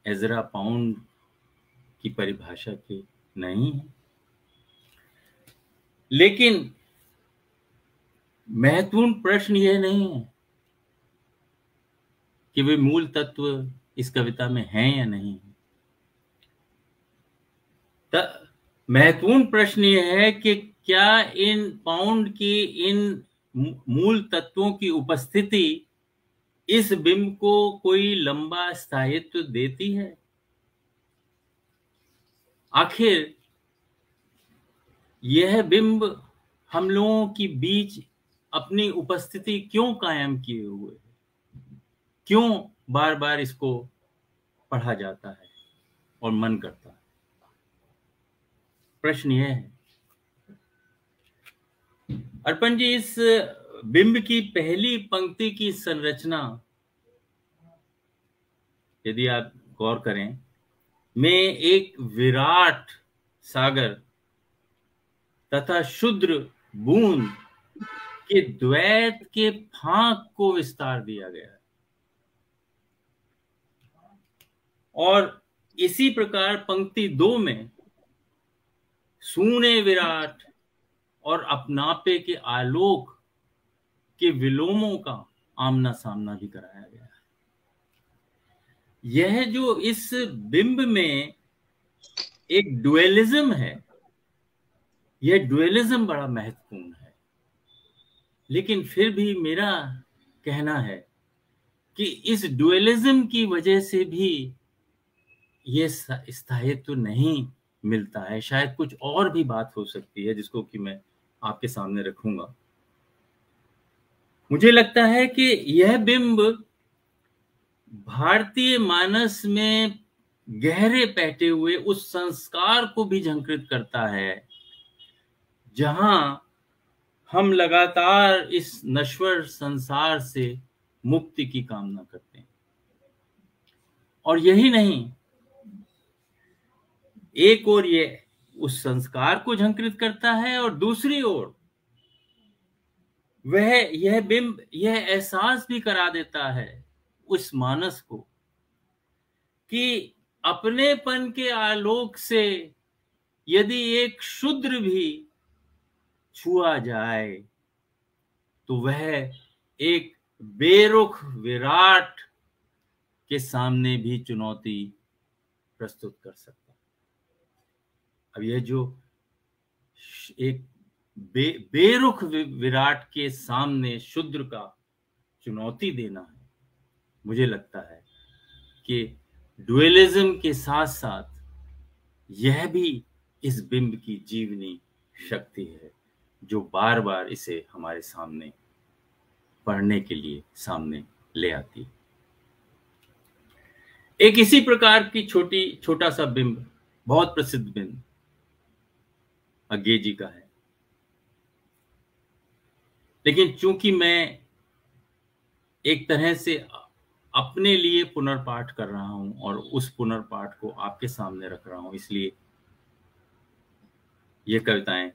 एजरा पाउंड की परिभाषा के नहीं है? लेकिन महत्वपूर्ण प्रश्न यह नहीं है कि वे मूल तत्व इस कविता में हैं या नहीं। महत्वपूर्ण प्रश्न यह है कि क्या इन पाउंड की इन मूल तत्वों की उपस्थिति इस बिंब को कोई लंबा स्थायित्व देती है? आखिर यह बिंब हम लोगों के बीच अपनी उपस्थिति क्यों कायम किए हुए है? क्यों बार बार इसको पढ़ा जाता है और मन करता है? प्रश्न यह है। अर्पण जी, इस बिंब की पहली पंक्ति की संरचना यदि आप गौर करें, में एक विराट सागर तथा क्षुद्र बूंद के द्वैत के फांक को विस्तार दिया गया है। और इसी प्रकार पंक्ति 2 में सूने विराट और अपनापे के आलोक के विलोमों का आमना सामना भी कराया गया है। यह जो इस बिंब में एक डुअलिज्म है, यह डुअलिज्म बड़ा महत्वपूर्ण है। लेकिन फिर भी मेरा कहना है कि इस डुअलिज्म की वजह से भी ये स्थायित्व नहीं मिलता है। शायद कुछ और भी बात हो सकती है जिसको कि मैं आपके सामने रखूंगा। मुझे लगता है कि यह बिंब भारतीय मानस में गहरे बैठे हुए उस संस्कार को भी झंकृत करता है जहां हम लगातार इस नश्वर संसार से मुक्ति की कामना करते हैं। और यही नहीं, एक ओर ये उस संस्कार को झंकृत करता है और दूसरी ओर वह यह बिंब यह एहसास भी करा देता है उस मानस को कि अपनेपन के आलोक से यदि एक क्षुद्र भी छुआ जाए तो वह एक बेरुख विराट के सामने भी चुनौती प्रस्तुत कर सकता है। अब यह जो एक बेरुख विराट के सामने शूद्र का चुनौती देना है, मुझे लगता है कि डुअलिज्म के साथ साथ यह भी इस बिंब की जीवनी शक्ति है जो बार बार इसे हमारे सामने पढ़ने के लिए सामने ले आती है। एक इसी प्रकार की छोटा सा बिंब, बहुत प्रसिद्ध बिंब अज्ञे जी का है, लेकिन चूंकि मैं एक तरह से अपने लिए पुनर्पाठ कर रहा हूं और उस पुनर्पाठ को आपके सामने रख रहा हूं, इसलिए ये कविताएं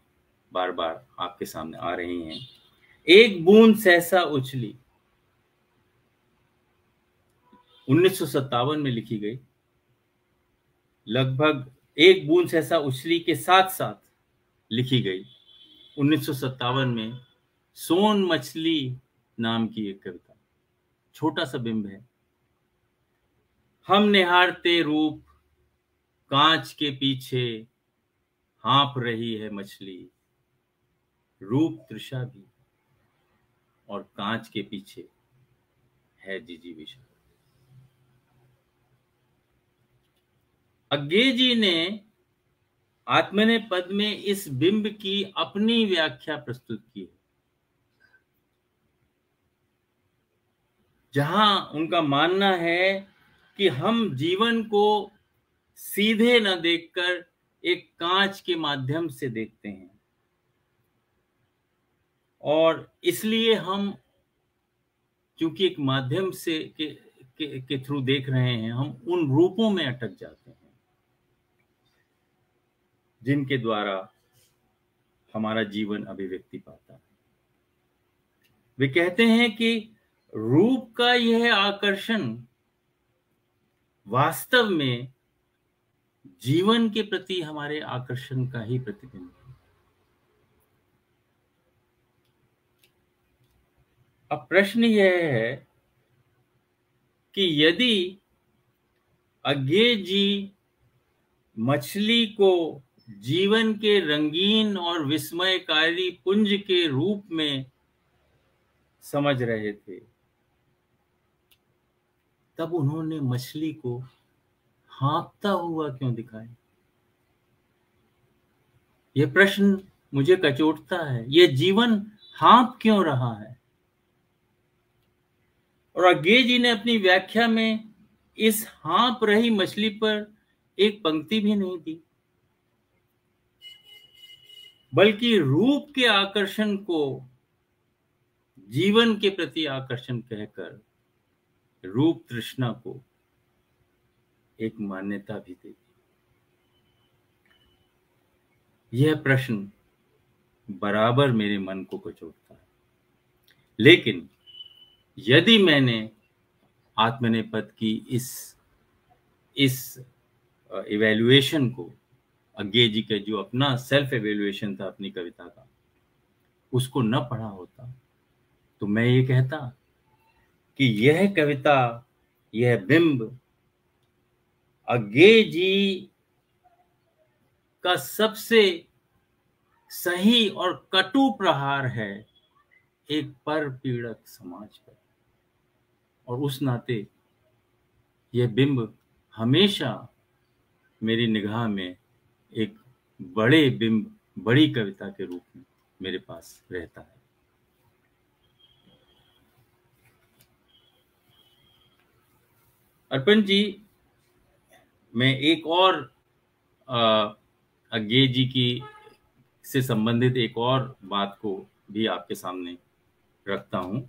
बार बार आपके सामने आ रही हैं। एक बूंद सहसा उछली 1957 में लिखी गई। लगभग एक बूंद सहसा उछली के साथ साथ लिखी गई 1957 में सोन मछली नाम की एक कविता। छोटा सा बिंब है। हम निहारते रूप कांच के पीछे हाँप रही है मछली, रूप तृषा भी और कांच के पीछे है जिजीविषा। अज्ञे जी ने आत्मनेपद में इस बिंब की अपनी व्याख्या प्रस्तुत की है, जहां उनका मानना है कि हम जीवन को सीधे न देखकर एक कांच के माध्यम से देखते हैं और इसलिए हम क्योंकि एक माध्यम से के थ्रू देख रहे हैं, हम उन रूपों में अटक जाते हैं जिनके द्वारा हमारा जीवन अभिव्यक्ति पाता है। वे कहते हैं कि रूप का यह आकर्षण वास्तव में जीवन के प्रति हमारे आकर्षण का ही प्रतिबिंब है। अब प्रश्न यह है कि यदि अज्ञे जी मछली को जीवन के रंगीन और विस्मयकारी पुंज के रूप में समझ रहे थे, तब उन्होंने मछली को हाँकता हुआ क्यों दिखाया? यह प्रश्न मुझे कचोटता है। यह जीवन हाँप क्यों रहा है? और अज्ञे जी ने अपनी व्याख्या में इस हाँप रही मछली पर एक पंक्ति भी नहीं दी, बल्कि रूप के आकर्षण को जीवन के प्रति आकर्षण कहकर रूप तृष्णा को एक मान्यता भी दे दी। यह प्रश्न बराबर मेरे मन को कचोटता है। लेकिन यदि मैंने आत्मनेपद की इस इवैल्यूएशन को, अज्ञे जी का जो अपना सेल्फ इवैल्यूएशन था अपनी कविता का, उसको न पढ़ा होता तो मैं ये कहता कि यह कविता, यह बिंब अज्ञे जी का सबसे सही और कटु प्रहार है एक पर पीड़क समाज पर। और उस नाते यह बिंब हमेशा मेरी निगाह में एक बड़े बिंब, बड़ी कविता के रूप में मेरे पास रहता है। अर्पण जी, मैं एक और अज्ञे जी की से संबंधित एक और बात को भी आपके सामने रखता हूं।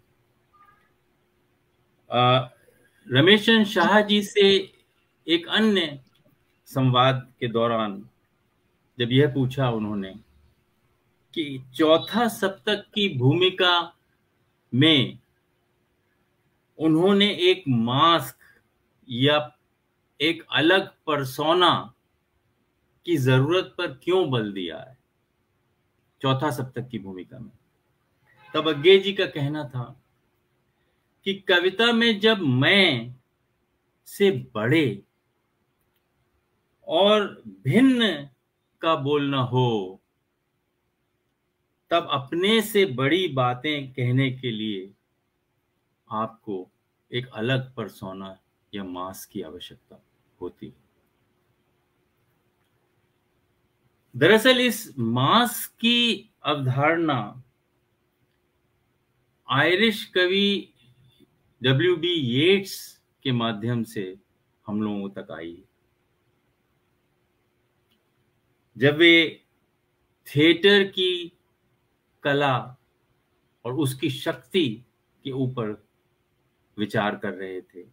रमेश चंद्र शाह जी से एक अन्य संवाद के दौरान जब यह पूछा उन्होंने कि चौथा सप्तक की भूमिका में उन्होंने एक मास्क या एक अलग पर्सोना की जरूरत पर क्यों बल दिया है चौथा सप्तक की भूमिका में, तब अज्ञे जी का कहना था कि कविता में जब मैं से बड़े और भिन्न का बोलना हो, तब अपने से बड़ी बातें कहने के लिए आपको एक अलग पर्सोना या मास्क की आवश्यकता होती है। दरअसल इस मास्क की अवधारणा आयरिश कवि W.B. येट्स के माध्यम से हम लोगों तक आई। जब वे थिएटर की कला और उसकी शक्ति के ऊपर विचार कर रहे थे,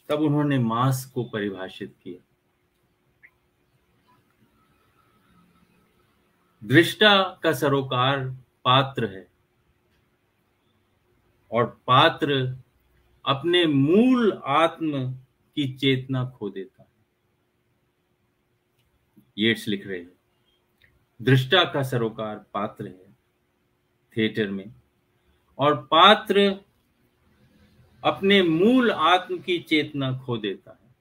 तब उन्होंने मास्क को परिभाषित किया। दृष्टा का सरोकार पात्र है और पात्र अपने मूल आत्म की चेतना खो देता है। येट्स लिख रहे हैं, दृष्टा का सरोकार पात्र है थिएटर में, और पात्र अपने मूल आत्म की चेतना खो देता है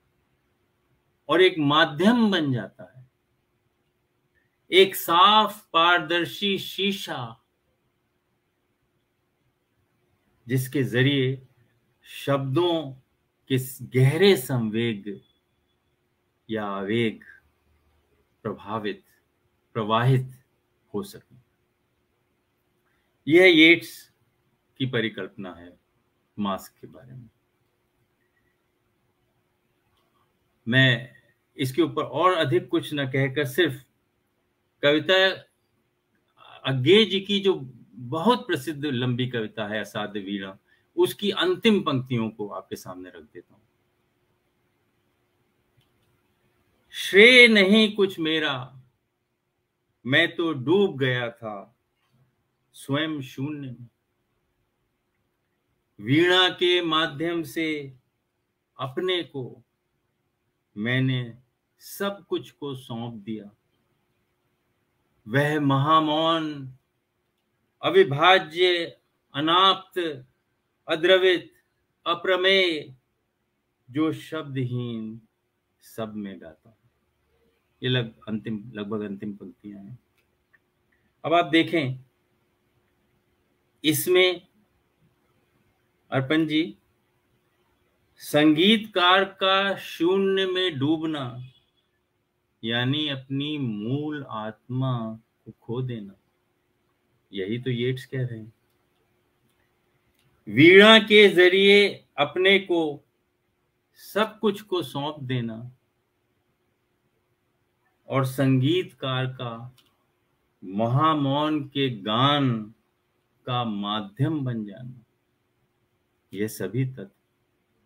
और एक माध्यम बन जाता है, एक साफ पारदर्शी शीशा जिसके जरिए शब्दों के गहरे संवेग या आवेग प्रवाहित हो सके। यह येट्स की परिकल्पना है मास्क के बारे में। मैं इसके ऊपर और अधिक कुछ न कहकर सिर्फ कविता अज्ञे जी की जो बहुत प्रसिद्ध लंबी कविता है असाध्य वीणा, उसकी अंतिम पंक्तियों को आपके सामने रख देता हूं। श्रेय नहीं कुछ मेरा, मैं तो डूब गया था स्वयं शून्य में। वीणा के माध्यम से अपने को मैंने सब कुछ को सौंप दिया। वह महामौन, अविभाज्य, अनाप्त, अद्रवित, अप्रमेय, जो शब्दहीन सब में गाता है। ये लगभग अंतिम पंक्तियां हैं। अब आप देखें, इसमें अर्पण जी संगीतकार का शून्य में डूबना यानी अपनी मूल आत्मा को खो देना, यही तो येट्स कह रहे हैं। वीणा के जरिए अपने को सब कुछ को सौंप देना और संगीतकार का महामौन के गान का माध्यम बन जाना, ये सभी तत्व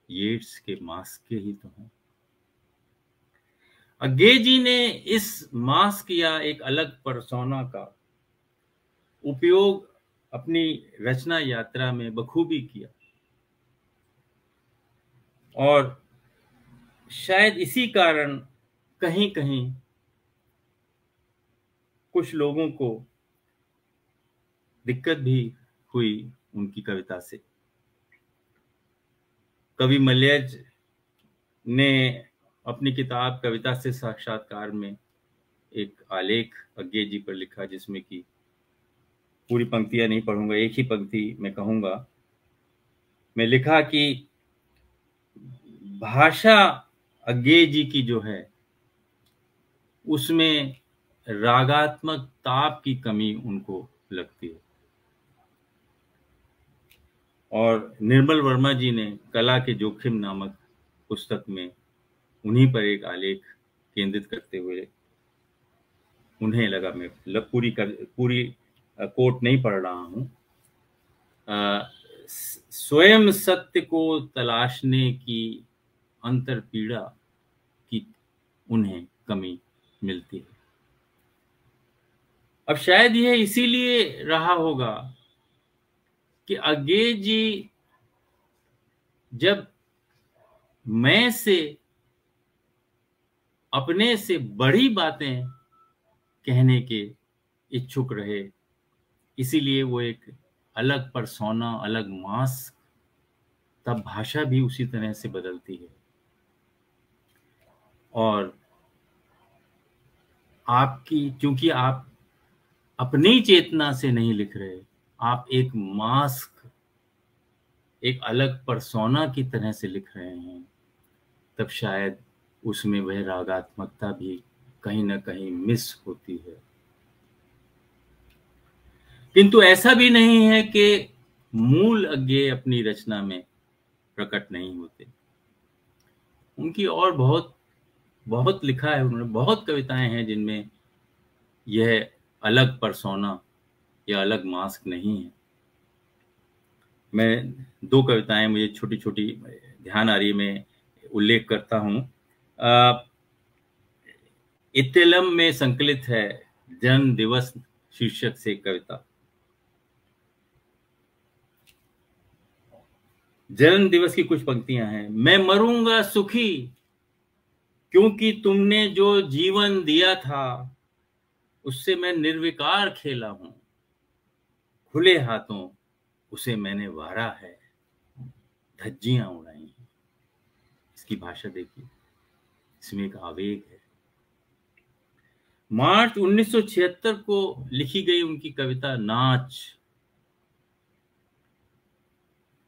येट्स के मास्क के ही तो हैं। अज्ञे जी ने इस मास्क या एक अलग पर्सोना का उपयोग अपनी रचना यात्रा में बखूबी किया और शायद इसी कारण कहीं कहीं कुछ लोगों को दिक्कत भी हुई उनकी कविता से। कवि मलयज ने अपनी किताब कविता से साक्षात्कार में एक आलेख अज्ञे जी पर लिखा, जिसमें कि पूरी पंक्तियां नहीं पढ़ूंगा, एक ही पंक्ति मैं कहूंगा। मैं लिखा कि भाषा अज्ञे जी की जो है उसमें रागात्मक ताप की कमी उनको लगती है, और निर्मल वर्मा जी ने कला के जोखिम नामक पुस्तक में उन्हीं पर एक आलेख केंद्रित करते हुए उन्हें लगा, मैं पूरी कोट नहीं पढ़ रहा हूं, स्वयं सत्य को तलाशने की अंतर पीड़ा की उन्हें कमी मिलती है। अब शायद यह इसीलिए रहा होगा कि अज्ञे जी जब मैं से अपने से बड़ी बातें कहने के इच्छुक रहे, इसीलिए वो एक अलग पर्सोना, अलग मास्क, तब भाषा भी उसी तरह से बदलती है। और आपकी, क्योंकि आप अपनी चेतना से नहीं लिख रहे, आप एक मास्क, एक अलग पर्सोना की तरह से लिख रहे हैं, तब शायद उसमें वह रागात्मकता भी कहीं ना कहीं मिस होती है। किंतु ऐसा भी नहीं है कि मूल अज्ञेय अपनी रचना में प्रकट नहीं होते। उनकी और बहुत बहुत लिखा है उन्होंने, बहुत कविताएं हैं जिनमें यह अलग पर्सोना या अलग मास्क नहीं है। मैं दो कविताएं मुझे छोटी छोटी ध्यान आ रही है, मैं उल्लेख करता हूं। इत्तेलम में संकलित है जन्म दिवस शीर्षक से कविता। जन्म दिवस की कुछ पंक्तियां हैं। मैं मरूंगा सुखी क्योंकि तुमने जो जीवन दिया था उससे मैं निर्विकार खेला हूं, खुले हाथों उसे मैंने वारा है, धज्जियां उड़ाई हैं। इसकी भाषा देखिए, इसमें एक आवेग है। मार्च 1976 को लिखी गई उनकी कविता नाच,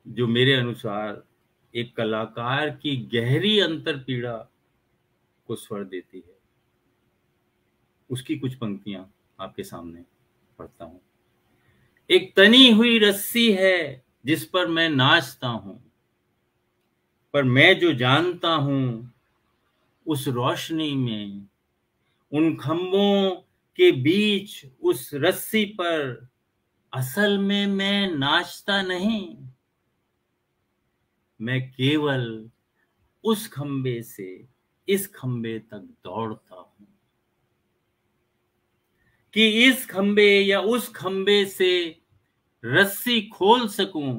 जो मेरे अनुसार एक कलाकार की गहरी अंतरपीड़ा को स्वर देती है, उसकी कुछ पंक्तियां आपके सामने पढ़ता हूं। एक तनी हुई रस्सी है जिस पर मैं नाचता हूं, पर मैं जो जानता हूं उस रोशनी में, उन खंभों के बीच उस रस्सी पर, असल में मैं नाचता नहीं, मैं केवल उस खंबे से इस खंबे तक दौड़ता हूं, कि इस खंबे या उस खंबे से रस्सी खोल सकूं।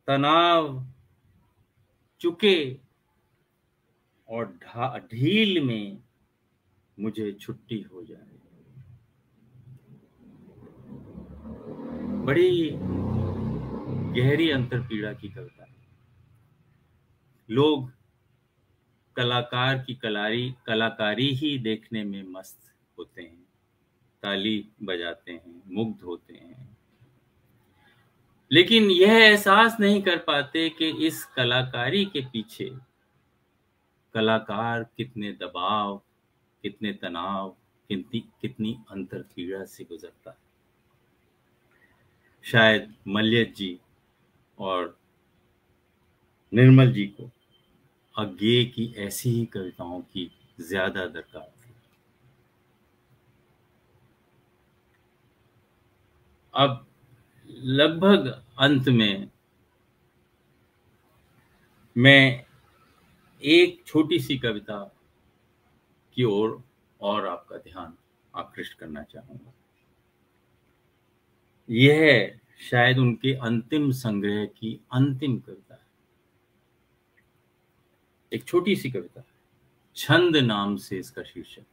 तनाव चुके और ढील में मुझे छुट्टी हो जाए। बड़ी गहरी अंतरपीड़ा की कविता है। लोग कलाकार की कलाकारी ही देखने में मस्त होते हैं, ताली बजाते हैं, मुग्ध होते हैं, लेकिन यह एहसास नहीं कर पाते कि इस कलाकारी के पीछे कलाकार कितने दबाव, कितने तनाव, कितनी अंतरपीड़ा से गुजरता है। शायद मल्यद जी और निर्मल जी को अज्ञेय की ऐसी ही कविताओं की ज्यादा दरकार थी। अब लगभग अंत में मैं एक छोटी सी कविता की ओर और आपका ध्यान आकृष्ट करना चाहूंगा। यह शायद उनके अंतिम संग्रह की अंतिम कविता है। एक छोटी सी कविता, छंद नाम से इसका शीर्षक।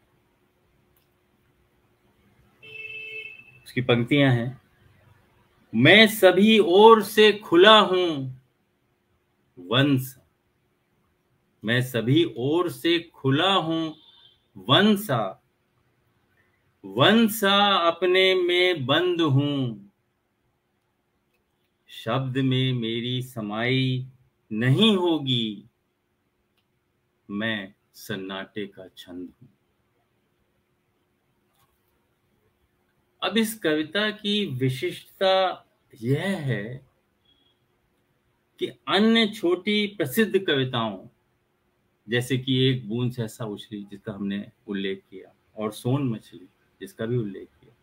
उसकी पंक्तियां हैं। मैं सभी ओर से खुला हूं वंश, मैं सभी ओर से खुला हूं वंशा, वंशा अपने में बंद हूं, शब्द में मेरी समाई नहीं होगी, मैं सन्नाटे का छंद हूं। अब इस कविता की विशिष्टता यह है कि अन्य छोटी प्रसिद्ध कविताओं जैसे कि एक बूंद सहसा उछली, जिसका हमने उल्लेख किया, और सोन मछली, जिसका भी उल्लेख किया,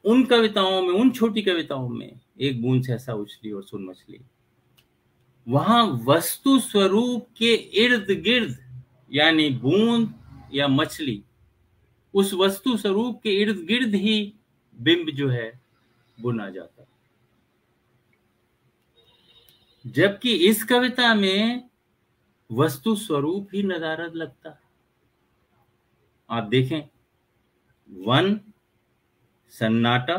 उन कविताओं में, उन छोटी कविताओं में, एक बूंद सहसा उछली और सोन मछली, वहां वस्तु स्वरूप के इर्द गिर्द, यानी बूंद या मछली, उस वस्तु स्वरूप के इर्द गिर्द ही बिंब जो है बुना जाता है। जबकि इस कविता में वस्तु स्वरूप ही नदारद लगता है। आप देखें, वन, सन्नाटा,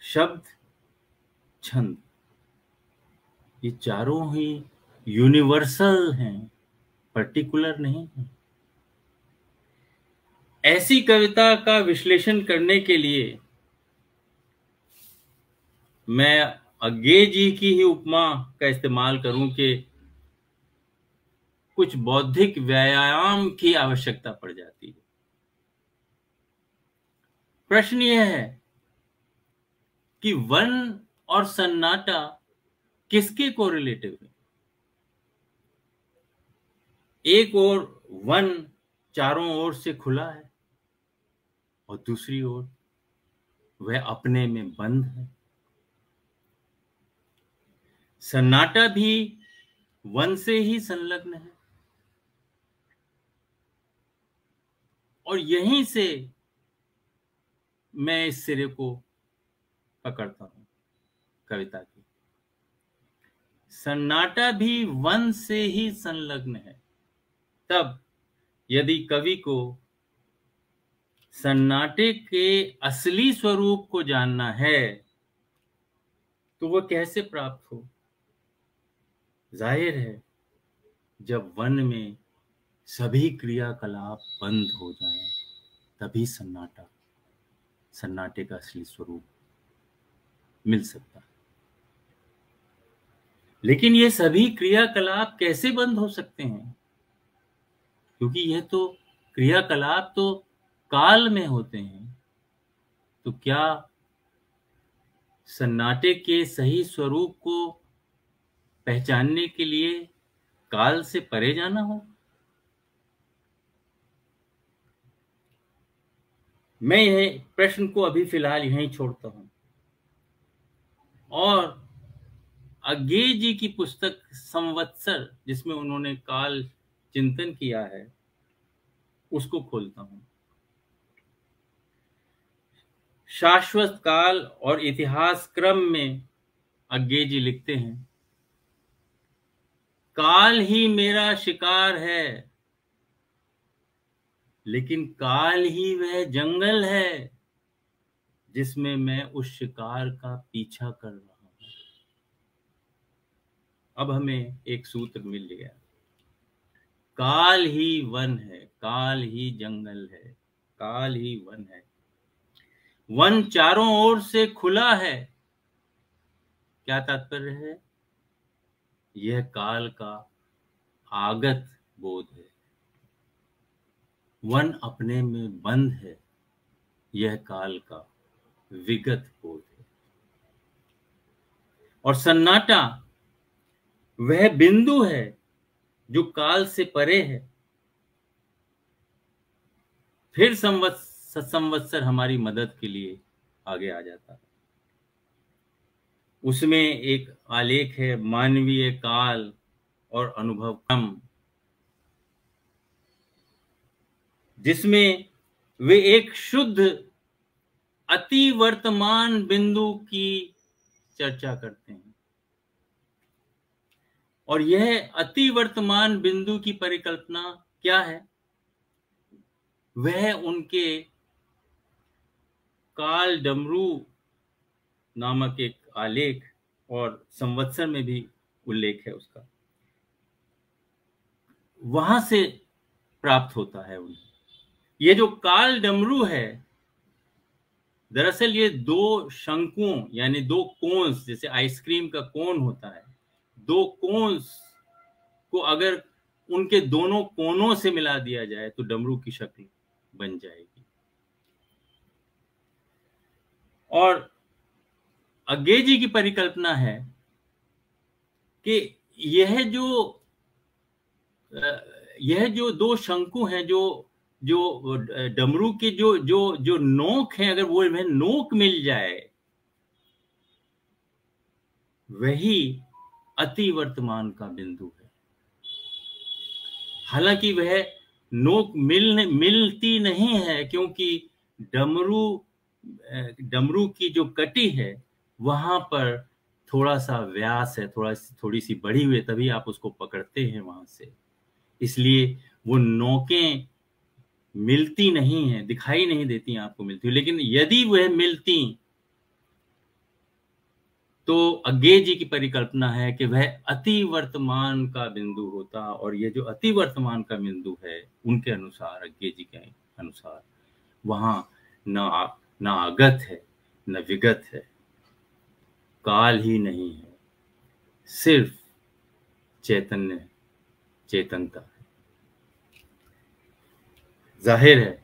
शब्द, छंद, ये चारों ही यूनिवर्सल हैं, पर्टिकुलर नहीं है। ऐसी कविता का विश्लेषण करने के लिए मैं अज्ञे जी की ही उपमा का इस्तेमाल करूं कि कुछ बौद्धिक व्यायाम की आवश्यकता पड़ जाती है। प्रश्न यह है कि वन और सन्नाटा किसके कोरिलेटिव है? एक ओर वन चारों ओर से खुला है और दूसरी ओर वह अपने में बंद है। सन्नाटा भी वन से ही संलग्न है और यहीं से मैं इस सिरे को पकड़ता हूं कविता की। सन्नाटा भी वन से ही संलग्न है। तब यदि कवि को सन्नाटे के असली स्वरूप को जानना है तो वह कैसे प्राप्त हो? जाहिर है, जब वन में सभी क्रियाकलाप बंद हो जाएं, तभी सन्नाटे का असली स्वरूप मिल सकता है। लेकिन ये सभी क्रियाकलाप कैसे बंद हो सकते हैं? क्योंकि यह तो क्रियाकलाप तो काल में होते हैं। तो क्या सन्नाटे के सही स्वरूप को पहचानने के लिए काल से परे जाना हो? मैं यह प्रश्न को अभी फिलहाल यहीं छोड़ता हूं और अज्ञे जी की पुस्तक संवत्सर, जिसमें उन्होंने काल चिंतन किया है, उसको खोलता हूं। शाश्वत काल और इतिहास क्रम में अज्ञे जी लिखते हैं, काल ही मेरा शिकार है, लेकिन काल ही वह जंगल है जिसमें मैं उस शिकार का पीछा कर रहा हूं। अब हमें एक सूत्र मिल गया, काल ही वन है, काल ही जंगल है, काल ही वन है। वन चारों ओर से खुला है। क्या तात्पर्य है? यह काल का आगत बोध है। वन अपने में बंद है, यह काल का विगत बोध है। और सन्नाटा वह बिंदु है जो काल से परे है। फिर संवत्सर हमारी मदद के लिए आगे आ जाता है। उसमें एक आलेख है, मानवीय काल और अनुभव क्रम, जिसमें वे एक शुद्ध अति वर्तमान बिंदु की चर्चा करते हैं। और यह अति वर्तमान बिंदु की परिकल्पना क्या है? वह उनके काल डमरू नामक एक आलेख और संवत्सर में भी उल्लेख है उसका, वहां से प्राप्त होता है उन्हें। ये जो काल डमरू है, दरअसल ये दो शंकुओं यानी दो कोन्स, जैसे आइसक्रीम का कोन होता है, दो कोन्स को अगर उनके दोनों कोनों से मिला दिया जाए तो डमरू की शक्ल बन जाएगी। और अज्ञे जी की परिकल्पना है कि यह जो दो शंकु हैं, जो डमरू के जो नोक हैं, अगर वो वह नोक मिल जाए, वही अति वर्तमान का बिंदु है। हालांकि वह नोक मिलती नहीं है, क्योंकि डमरू की जो कटी है वहां पर थोड़ा सा व्यास है, थोड़ी सी बढ़ी हुई है, तभी आप उसको पकड़ते हैं वहां से। इसलिए वो नोकें मिलती नहीं है, दिखाई नहीं देती आपको मिलती, लेकिन यदि वह मिलती तो अज्ञे जी की परिकल्पना है कि वह अति वर्तमान का बिंदु होता, और ये जो अति वर्तमान का बिंदु है उनके अनुसार, अज्ञे जी के अनुसार, वहां न आगत है न विगत है, काल ही नहीं है, सिर्फ चैतन्य, चेतनता है। जाहिर है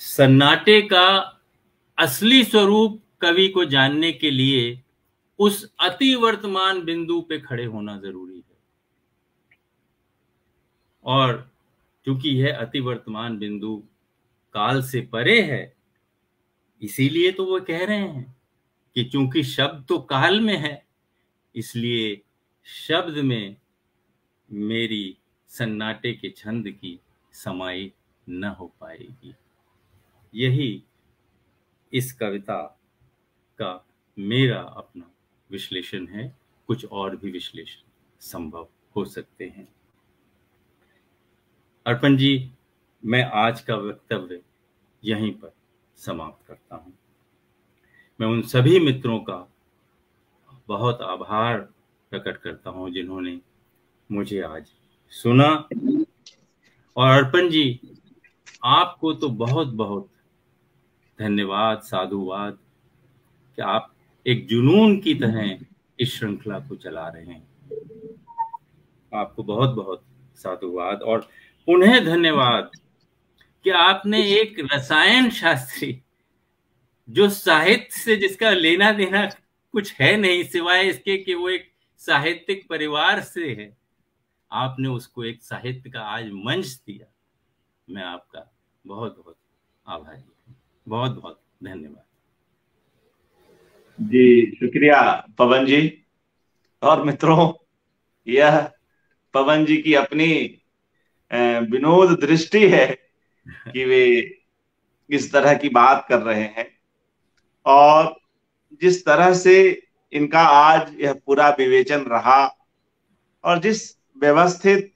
सन्नाटे का असली स्वरूप कवि को जानने के लिए उस अति वर्तमान बिंदु पे खड़े होना जरूरी है, और क्योंकि यह अति वर्तमान बिंदु काल से परे है, इसीलिए तो वो कह रहे हैं कि चूंकि शब्द तो काल में है, इसलिए शब्द में मेरी सन्नाटे के छंद की समाई न हो पाएगी। यही इस कविता का मेरा अपना विश्लेषण है। कुछ और भी विश्लेषण संभव हो सकते हैं। अर्पण जी, मैं आज का वक्तव्य यहीं पर समाप्त करता हूं। मैं उन सभी मित्रों का बहुत आभार प्रकट करता हूं जिन्होंने मुझे आज सुना, और अर्पण जी आपको तो बहुत बहुत धन्यवाद, साधुवाद कि आप एक जुनून की तरह इस श्रृंखला को चला रहे हैं। आपको बहुत बहुत साधुवाद, और पुनः धन्यवाद कि आपने एक रसायन शास्त्री जो साहित्य से जिसका लेना देना कुछ है नहीं सिवाय इसके कि वो एक साहित्यिक परिवार से है, आपने उसको एक साहित्य का आज मंच दिया। मैं आपका बहुत बहुत आभारी हूँ। बहुत बहुत धन्यवाद जी। शुक्रिया पवन जी। और मित्रों, यह पवन जी की अपनी विनोद दृष्टि है कि वे इस तरह की बात कर रहे हैं, और जिस तरह से इनका आज यह पूरा विवेचन रहा, और जिस व्यवस्थित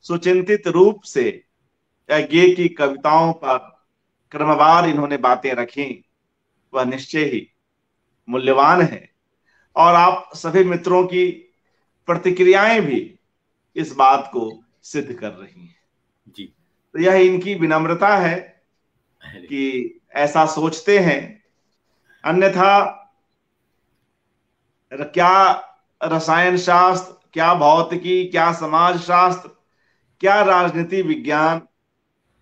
सुचिंतित रूप से अज्ञे की कविताओं पर क्रमवार इन्होंने बातें रखी, वह निश्चय ही मूल्यवान है। और आप सभी मित्रों की प्रतिक्रियाएं भी इस बात को सिद्ध कर रही हैं जी। तो यह इनकी विनम्रता है कि ऐसा सोचते हैं। अन्यथा क्या रसायन शास्त्र, क्या भौतिकी, क्या समाज शास्त्र, क्या राजनीति विज्ञान,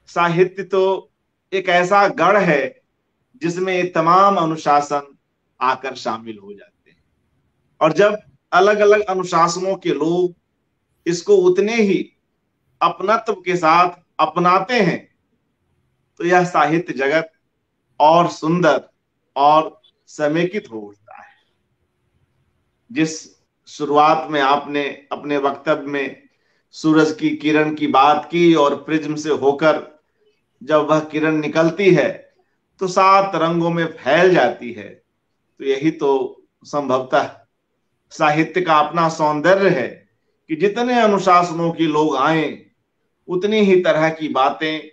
साहित्य तो एक ऐसा गढ़ है जिसमें ये तमाम अनुशासन आकर शामिल हो जाते हैं। और जब अलग अलग अनुशासनों के लोग इसको उतने ही अपनत्व के साथ अपनाते हैं तो यह साहित्य जगत और सुंदर और समेकित हो उठता है। जिस शुरुआत में आपने अपने वक्तव्य में सूरज की किरण की बात की, और प्रिज्म से होकर जब वह किरण निकलती है तो 7 रंगों में फैल जाती है, तो यही तो संभवतः साहित्य का अपना सौंदर्य है कि जितने अनुशासनों के लोग आए उतनी ही तरह की बातें,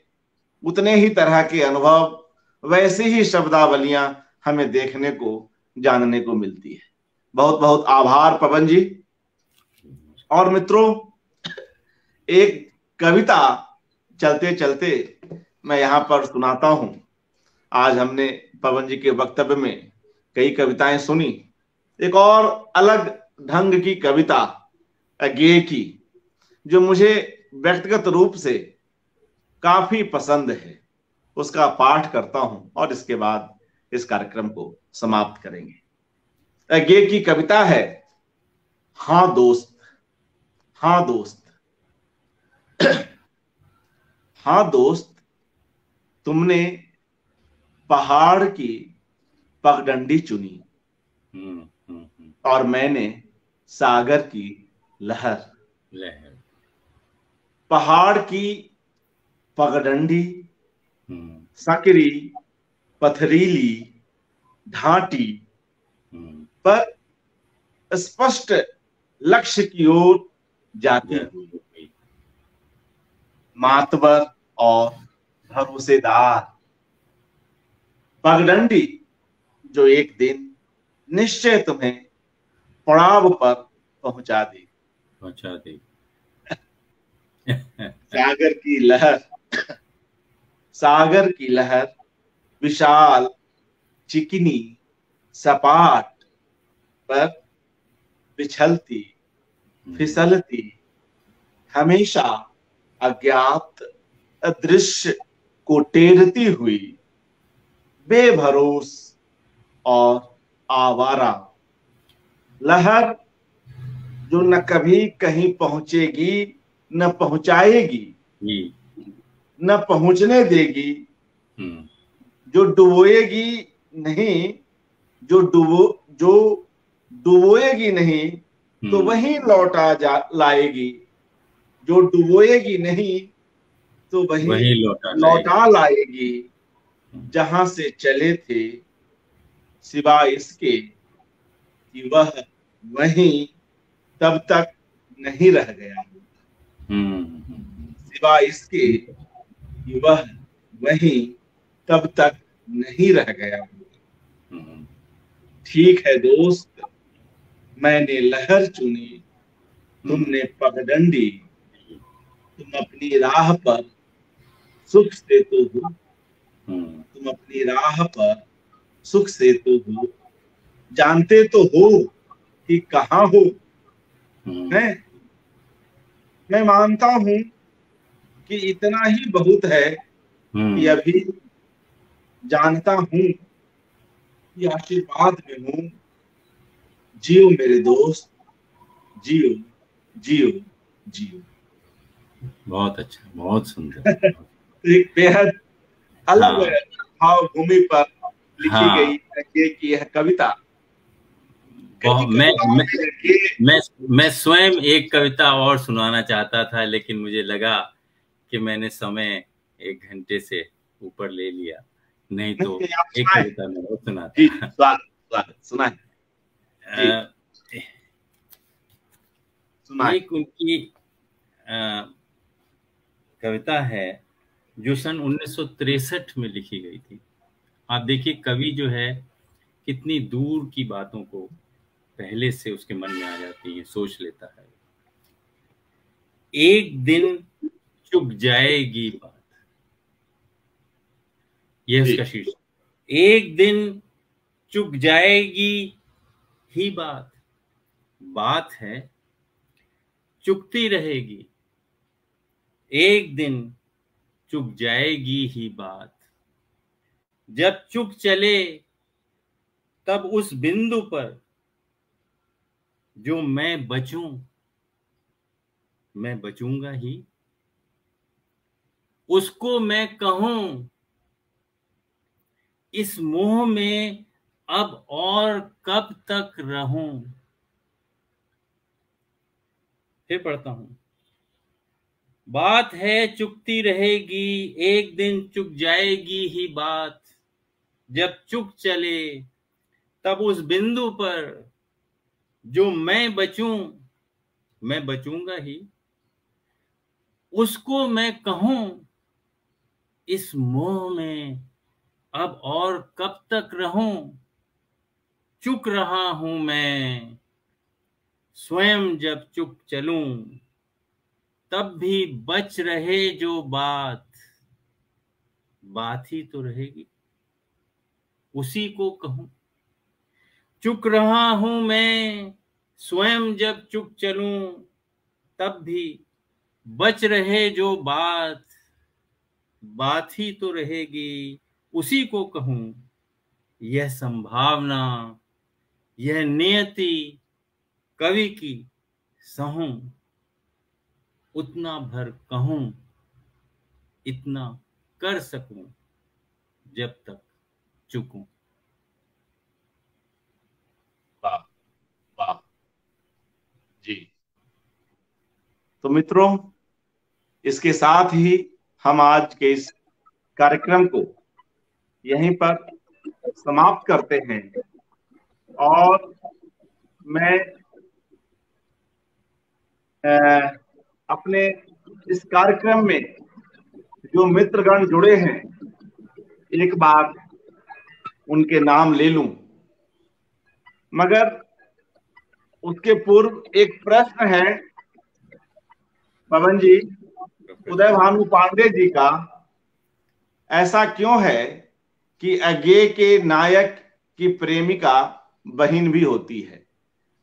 उतने ही तरह के अनुभव, वैसी ही शब्दावलियां हमें देखने को, जानने को मिलती है। बहुत बहुत आभार पवन जी। और मित्रों, एक कविता चलते चलते मैं यहां पर सुनाता हूं। आज हमने पवन जी के वक्तव्य में कई कविताएं सुनी, एक और अलग ढंग की कविता अज्ञे की जो मुझे व्यक्तिगत रूप से काफी पसंद है, उसका पाठ करता हूं और इसके बाद इस कार्यक्रम को समाप्त करेंगे। अज्ञे की कविता है, हाँ दोस्त, हाँ दोस्त। हाँ दोस्त, तुमने पहाड़ की पगडंडी चुनी और मैंने सागर की लहर। पहाड़ की पगडंडी, सकरी पथरीली ढांटी पर स्पष्ट लक्ष्य की ओर जाती हुई। मातबर और भरोसेदार पगडंडी जो एक दिन निश्चय तुम्हें पड़ाव पर पहुंचा दे। सागर की लहर, सागर की लहर विशाल, चिकनी, सपाट पर पिछलती, फिसलती, हमेशा अज्ञात अदृश्य को टेरती हुई, बेभरोस और आवारा लहर जो न कभी कहीं पहुंचेगी, न पहुंचाएगी, न पहुंचने देगी, जो डुबोएगी नहीं, जो डुबोएगी नहीं तो वहीं लाएगी, जो डुबोएगी नहीं तो वहीं लौटा लाएगी, जहां से चले थे सिवाय इसके कि वह वहीं तब तक नहीं रह गया, सिवाय इसके कि वह वहीं तब तक नहीं रह गया। ठीक है दोस्त, मैंने लहर चुनी, तुमने पगडंडी, तुम अपनी राह पर सुख से तो हो, तुम अपनी राह पर सुख से तो हो, जानते तो हो कि कहाँ हो। मैं मानता हूं कि इतना ही बहुत है कि अभी जानता हूं कि आशीर्वाद में हूं। जियो मेरे दोस्त, जियो जियो जियो। बहुत अच्छा, बहुत सुंदर। एक बेहद अलग भावभूमि पर लिखी गई कि यह कविता। मैं स्वयं एक कविता और सुनाना चाहता था, लेकिन मुझे लगा कि मैंने समय 1 घंटे से ऊपर ले लिया, नहीं तो एक कविता मैं और सुनाता। एक उनकी कविता है जो सन 1963 में लिखी गई थी। आप देखिए कवि जो है कितनी दूर की बातों को पहले से उसके मन में आ जाती है, सोच लेता है। एक दिन चुक जाएगी बात, यह उसका शीर्षक। एक दिन चुक जाएगी ही बात, बात है चुकती रहेगी। एक दिन चुक जाएगी ही बात, जब चुक चले तब उस बिंदु पर जो मैं बचूं, मैं बचूंगा ही। उसको मैं कहूं इस मोह में अब और कब तक रहूं। फिर पढ़ता हूं। बात है चुकती रहेगी, एक दिन चुक जाएगी ही बात, जब चुक चले तब उस बिंदु पर जो मैं बचूं, मैं बचूंगा ही। उसको मैं कहूं इस मोह में अब और कब तक रहूं। चुक रहा हूं मैं स्वयं, जब चुक चलूं तब भी बच रहे जो बात, बात ही तो रहेगी, उसी को कहूं। चुक रहा हूं मैं स्वयं, जब चुक चलूं तब भी बच रहे जो बात, बात ही तो रहेगी, उसी को कहूं। यह संभावना, यह नियति कवि की सहूं, उतना भर कहूं, इतना कर सकूं जब तक चुकूं। वाह वाह जी। तो मित्रों, इसके साथ ही हम आज के इस कार्यक्रम को यहीं पर समाप्त करते हैं। और मैं अपने इस कार्यक्रम में जो मित्रगण जुड़े हैं, एक बार उनके नाम ले लूं, मगर उसके पूर्व एक प्रश्न है पवन जी, उदय भानु पांडे जी का। ऐसा क्यों है कि अज्ञेय के नायक की प्रेमिका बहन भी होती है?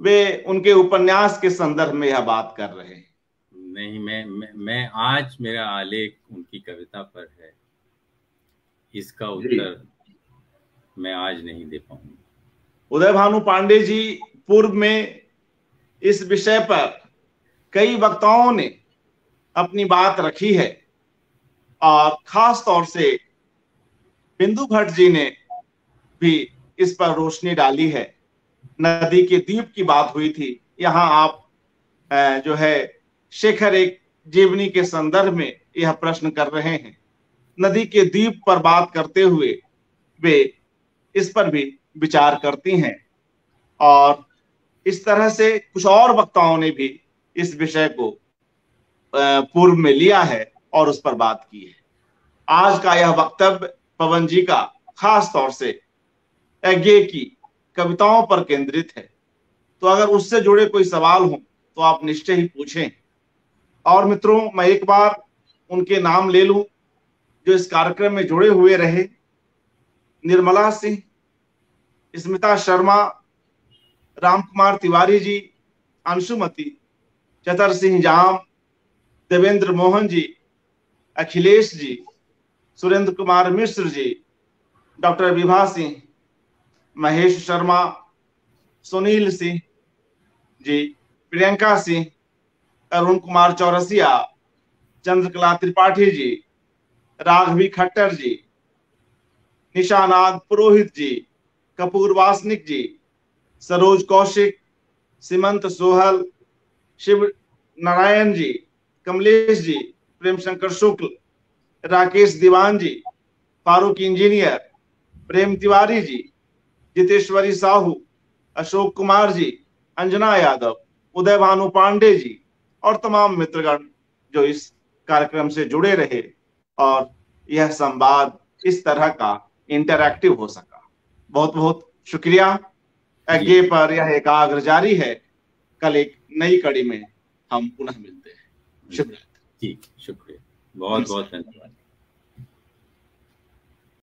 वे उनके उपन्यास के संदर्भ में यह बात कर रहे हैं। नहीं, मैं आज मेरा आलेख उनकी कविता पर है, इसका उत्तर मैं आज नहीं दे पाऊंगा। उदय भानु पांडे जी पूर्व में इस विषय पर कई वक्ताओं ने अपनी बात रखी है, और खास तौर से बिंदु भट्ट जी ने भी इस पर रोशनी डाली है। नदी के द्वीप की बात हुई थी, यहाँ आप जो है शेखर एक जीवनी के संदर्भ में यह प्रश्न कर रहे हैं। नदी के द्वीप पर बात करते हुए वे इस पर भी विचार करती हैं, और इस तरह से कुछ और वक्ताओं ने भी इस विषय को पूर्व में लिया है और उस पर बात की है। आज का यह वक्तव्य पवन जी का खास तौर से अज्ञेय की कविताओं पर केंद्रित है, तो अगर उससे जुड़े कोई सवाल हो तो आप निश्चय ही पूछें। और मित्रों, मैं एक बार उनके नाम ले लूं जो इस कार्यक्रम में जुड़े हुए रहे। निर्मला सिंह, स्मिता शर्मा, राम कुमार तिवारी जी, अंशुमति, चतर सिंह जाम, देवेंद्र मोहन जी, अखिलेश जी, सुरेंद्र कुमार मिश्र जी, डॉक्टर विभा सिंह, महेश शर्मा, सुनील सिंह जी, प्रियंका सिंह, अरुण कुमार चौरसिया, चंद्रकला त्रिपाठी जी, राघवी खट्टर जी, निशानाथ पुरोहित जी, कपूर वासनिक जी, सरोज कौशिक, सीमंत सोहल, शिव नारायण जी, कमलेश जी, प्रेम शंकर शुक्ल, राकेश दीवान जी, फारूक इंजीनियर, प्रेम तिवारी जी, जितेश्वरी साहू, अशोक कुमार जी, अंजना यादव, उदय भानु पांडे जी और तमाम मित्रगण जो इस कार्यक्रम से जुड़े रहे, और यह संवाद इस तरह का इंटरैक्टिव हो सका। बहुत बहुत शुक्रिया। अज्ञेय पर यह एकाग्र जारी है। कल एक नई कड़ी में हम पुनः मिलते हैं। शुभ रात्रि। जी, शुक्रिया, बहुत बहुत धन्यवाद।